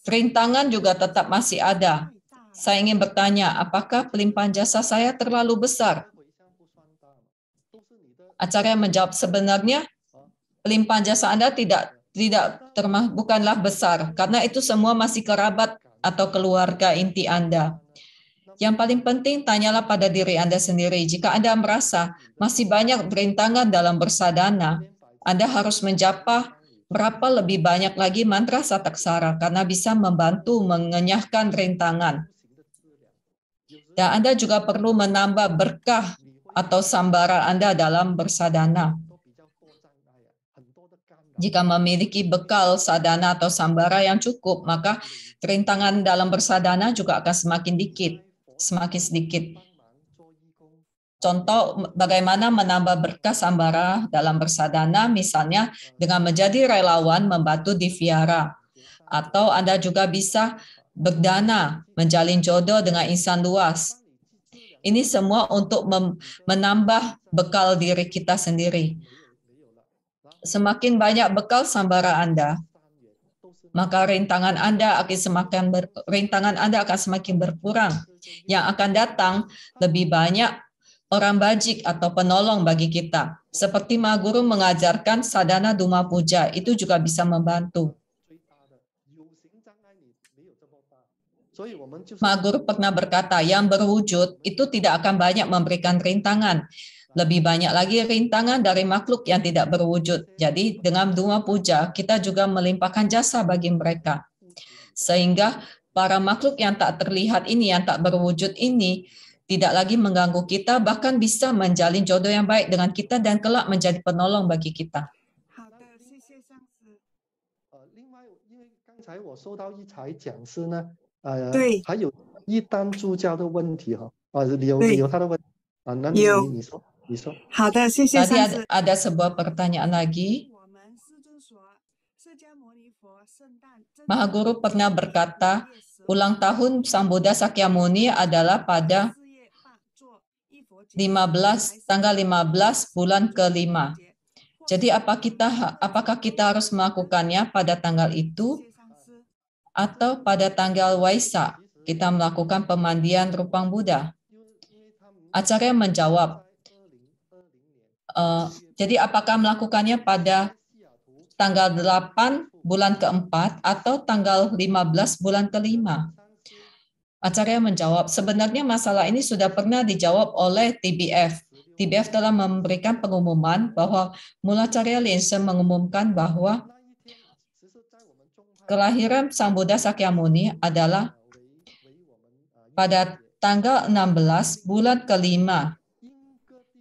rintangan juga tetap masih ada. Saya ingin bertanya, apakah pelimpahan jasa saya terlalu besar? Acarya menjawab, sebenarnya pelimpahan jasa Anda bukanlah besar, karena itu semua masih kerabat atau keluarga inti Anda. Yang paling penting, tanyalah pada diri Anda sendiri. Jika Anda merasa masih banyak rintangan dalam bersadana, Anda harus menjapa berapa lebih banyak lagi mantra sataksara, karena bisa membantu mengenyahkan rintangan. Dan Anda juga perlu menambah berkah atau sambara Anda dalam bersadana. Jika memiliki bekal sadana atau sambara yang cukup, maka rintangan dalam bersadana juga akan semakin sedikit. contoh bagaimana menambah berkah sambara dalam bersadana, misalnya dengan menjadi relawan membantu di Vihara. Atau Anda juga bisa berdana, menjalin jodoh dengan insan luas. Ini semua untuk menambah bekal diri kita sendiri. Semakin banyak bekal sambara Anda, maka rintangan Anda akan semakin berkurang. Yang akan datang lebih banyak orang bajik atau penolong bagi kita. Seperti Mahaguru mengajarkan sadhana Duma Puja, itu juga bisa membantu. Mahaguru pernah berkata, yang berwujud itu tidak akan banyak memberikan rintangan. Lebih banyak lagi rintangan dari makhluk yang tidak berwujud. Jadi dengan Duma Puja, kita juga melimpahkan jasa bagi mereka. Sehingga para makhluk yang tak terlihat ini, yang tak berwujud ini, tidak lagi mengganggu kita, bahkan bisa menjalin jodoh yang baik dengan kita dan kelak menjadi penolong bagi kita. 对，还有一单助教的问题哈，有他的问题啊，那你说。好的，谢谢 Tadi 上师。 ada sebuah pertanyaan lagi. Mahaguru pernah berkata, ulang tahun Sang Buddha Sakyamuni adalah pada tanggal 15 bulan ke-5. Jadi apakah kita harus melakukannya pada tanggal itu atau pada tanggal Waisak kita melakukan pemandian Rupang Buddha? Acarya menjawab, jadi apakah melakukannya pada tanggal 8 bulan ke-4 atau tanggal 15 bulan ke-5? Acarya menjawab, sebenarnya masalah ini sudah pernah dijawab oleh TBF. TBF telah memberikan pengumuman bahwa Mulacarya Linsen mengumumkan bahwa kelahiran Sang Buddha Sakyamuni adalah pada tanggal 16 bulan ke-5.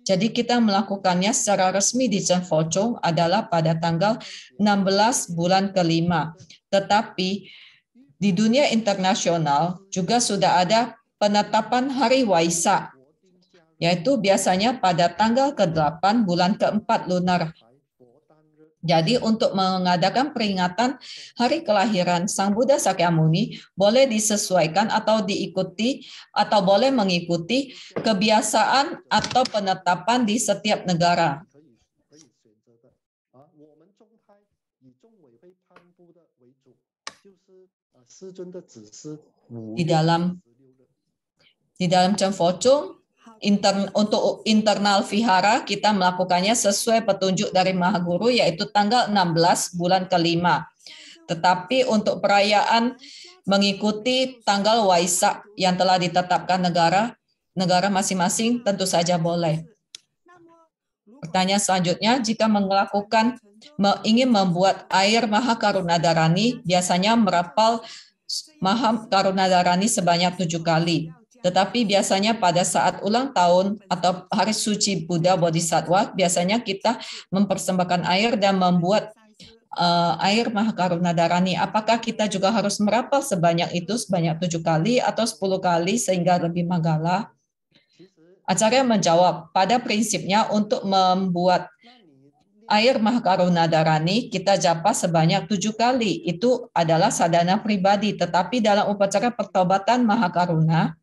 Jadi kita melakukannya secara resmi di Chen Fo-chung adalah pada tanggal 16 bulan ke-5. Tetapi di dunia internasional juga sudah ada penetapan hari Waisak, yaitu biasanya pada tanggal ke-8 bulan ke-4 lunar. Jadi untuk mengadakan peringatan hari kelahiran Sang Buddha Sakyamuni boleh disesuaikan atau diikuti atau boleh mengikuti kebiasaan atau penetapan di setiap negara. Di dalam Chen Fo-chung, untuk internal vihara kita melakukannya sesuai petunjuk dari Mahaguru, yaitu tanggal 16 bulan ke-5. Tetapi untuk perayaan mengikuti tanggal Waisak yang telah ditetapkan negara masing-masing tentu saja boleh. Pertanyaan selanjutnya, jika ingin membuat air Mahakarunadarani, biasanya merapal Mahakarunadarani sebanyak 7 kali. Tetapi biasanya pada saat ulang tahun atau hari suci Buddha Bodhisattva, biasanya kita mempersembahkan air dan membuat air Mahakarunadarani. Apakah kita juga harus merapal sebanyak 7 kali atau 10 kali sehingga lebih manggala? Acarya menjawab, pada prinsipnya untuk membuat air Mahakarunadarani kita japa sebanyak 7 kali. Itu adalah sadhana pribadi. Tetapi dalam upacara pertobatan Mahakaruna,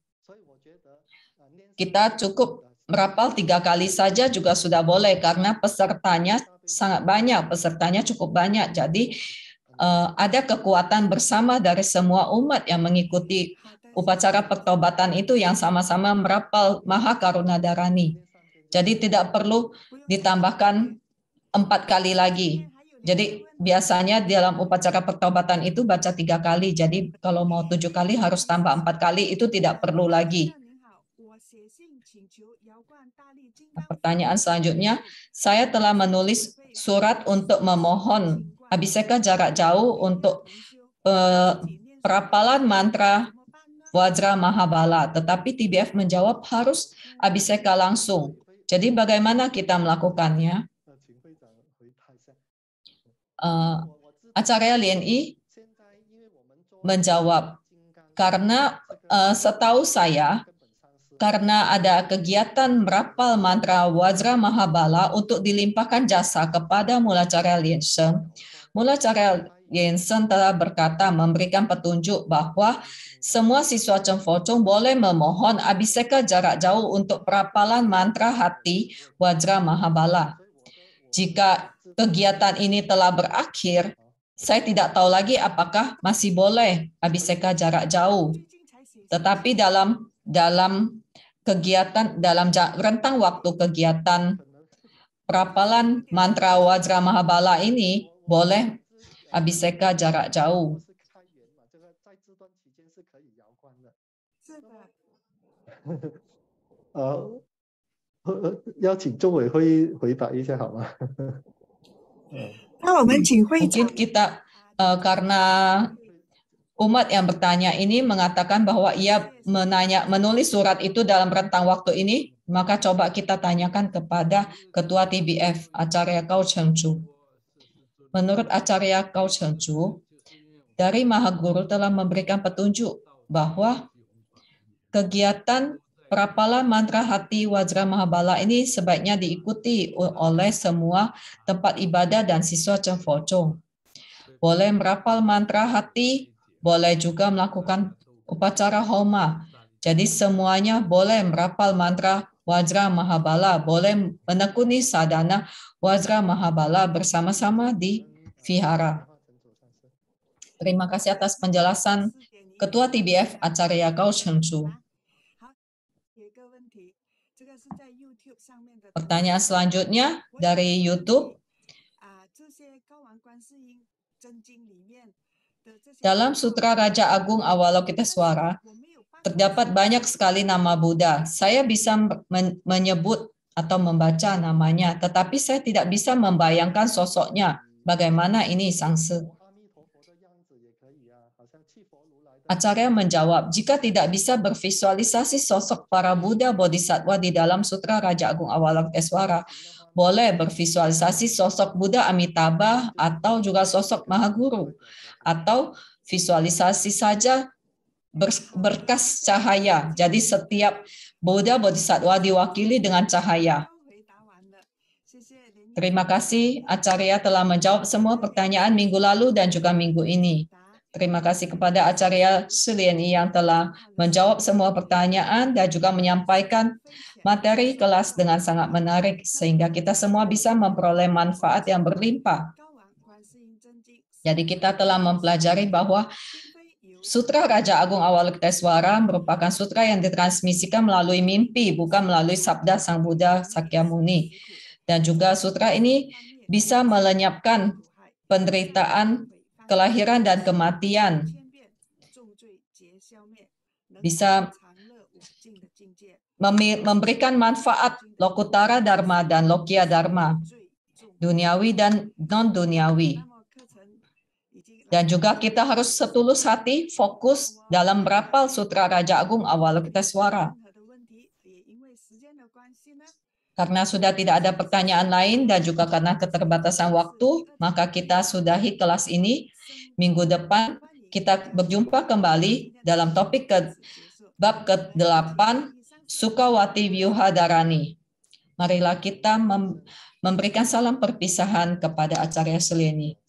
kita cukup merapal 3 kali saja juga sudah boleh karena pesertanya sangat banyak, pesertanya cukup banyak. Jadi ada kekuatan bersama dari semua umat yang mengikuti upacara pertobatan itu yang sama-sama merapal Mahakarunadarani. Jadi tidak perlu ditambahkan 4 kali lagi. Jadi biasanya dalam upacara pertobatan itu baca 3 kali. Jadi kalau mau 7 kali harus tambah 4 kali, itu tidak perlu lagi. Pertanyaan selanjutnya, saya telah menulis surat untuk memohon abhiseka jarak jauh untuk perapalan mantra Vajra Mahabala, tetapi TBF menjawab harus abhiseka langsung. Jadi bagaimana kita melakukannya? Acarya Lien menjawab, karena setahu saya karena ada kegiatan merapal mantra Wajra Mahabala untuk dilimpahkan jasa kepada Mulacharya Lien Sheng. Mulacharya Lien Sheng telah berkata memberikan petunjuk bahwa semua siswa Cheng Fo Chung boleh memohon abhiseka jarak jauh untuk perapalan mantra hati Wajra Mahabala. Jika kegiatan ini telah berakhir, saya tidak tahu lagi apakah masih boleh abhiseka jarak jauh. Tetapi dalam kegiatan, dalam rentang waktu kegiatan perapalan mantra Wajra Mahabala ini boleh abhiseka jarak jauh. 邀请众委会回答一下好吗？ 那我们请会长 Mungkin kita karena umat yang bertanya ini mengatakan bahwa ia menulis surat itu dalam rentang waktu ini, maka coba kita tanyakan kepada Ketua TBF, Acarya Kau Cheng Chu. Menurut Acarya Kau Cheng Chu, dari Mahaguru telah memberikan petunjuk bahwa kegiatan perapalan mantra hati Wajra Mahabala ini sebaiknya diikuti oleh semua tempat ibadah dan siswa Cheng Fo Chung. Boleh merapal mantra hati, boleh juga melakukan upacara homa. Jadi semuanya boleh merapal mantra Wajra Mahabala, boleh menekuni sadhana Wajra Mahabala bersama-sama di vihara. Terima kasih atas penjelasan Ketua TBF Acarya Kau Cheng Chu. Pertanyaan selanjutnya dari YouTube. Dalam Sutra Raja Agung Avalokitesvara, terdapat banyak sekali nama Buddha. Saya bisa menyebut atau membaca namanya, tetapi saya tidak bisa membayangkan sosoknya. Bagaimana ini, Sangse? Acarya menjawab, jika tidak bisa bervisualisasi sosok para Buddha Bodhisattva di dalam Sutra Raja Agung Avalokitesvara, boleh bervisualisasi sosok Buddha Amitabha atau juga sosok Mahaguru, atau visualisasi saja berkas cahaya. Jadi setiap Buddha Bodhisattva diwakili dengan cahaya. Terima kasih, Acarya telah menjawab semua pertanyaan minggu lalu dan juga minggu ini. Terima kasih kepada Acarya Shilien yang telah menjawab semua pertanyaan dan juga menyampaikan materi kelas dengan sangat menarik sehingga kita semua bisa memperoleh manfaat yang berlimpah. Jadi kita telah mempelajari bahwa Sutra Raja Agung Avalokitesvara merupakan sutra yang ditransmisikan melalui mimpi, bukan melalui sabda Sang Buddha Sakyamuni. Dan juga sutra ini bisa melenyapkan penderitaan kelahiran dan kematian, bisa memberikan manfaat Lokutara Dharma dan Lokia Dharma, duniawi dan non-duniawi. Dan juga kita harus setulus hati fokus dalam merapal Sutra Raja Agung Avalokitesvara. Karena sudah tidak ada pertanyaan lain dan juga karena keterbatasan waktu, maka kita sudahi kelas ini. Minggu depan kita berjumpa kembali dalam topik bab ke-8, Sukawati Vyuha Dharani. Marilah kita memberikan salam perpisahan kepada Acarya Shilien.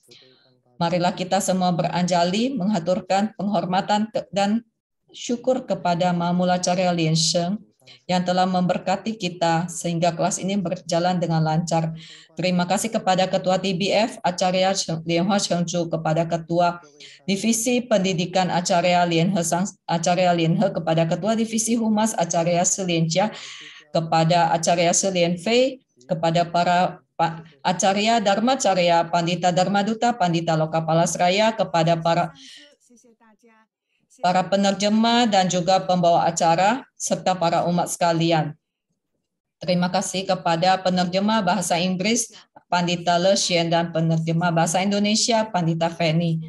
Marilah kita semua beranjali menghaturkan penghormatan dan syukur kepada Mulacharya Lien Sheng yang telah memberkati kita sehingga kelas ini berjalan dengan lancar. Terima kasih kepada Ketua TBF Acarya Lianhua Cheng Chu, kepada Ketua Divisi Pendidikan Acarya Lianhe, kepada Ketua Divisi Humas Acarya Shilien Chia, kepada Acarya Shilien Fei, kepada para Acarya Dharmacarya, Pandita Dharmaduta, Pandita Lokapalasraya, kepada para penerjemah dan juga pembawa acara, serta para umat sekalian. Terima kasih kepada penerjemah bahasa Inggris, Pandita Le Shen, dan penerjemah bahasa Indonesia, Pandita Feni.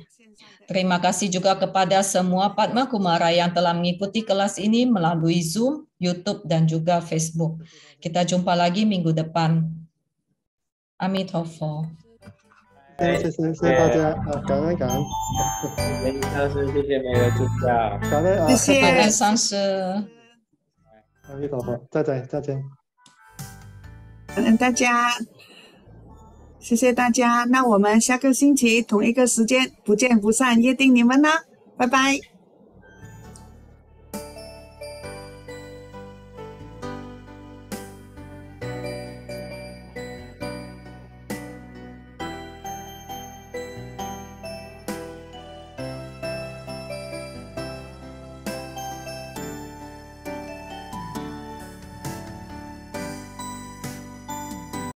Terima kasih juga kepada semua Padma Kumara yang telah mengikuti kelas ini melalui Zoom, YouTube, dan juga Facebook. Kita jumpa lagi minggu depan. Amitabha. 谢谢大家，感恩感恩，上师，谢谢每个助教，感恩谢谢感恩上师。阿弥陀佛，再见。感恩大家，谢谢大家。那我们下个星期同一个时间不见不散，约定你们啦，拜拜。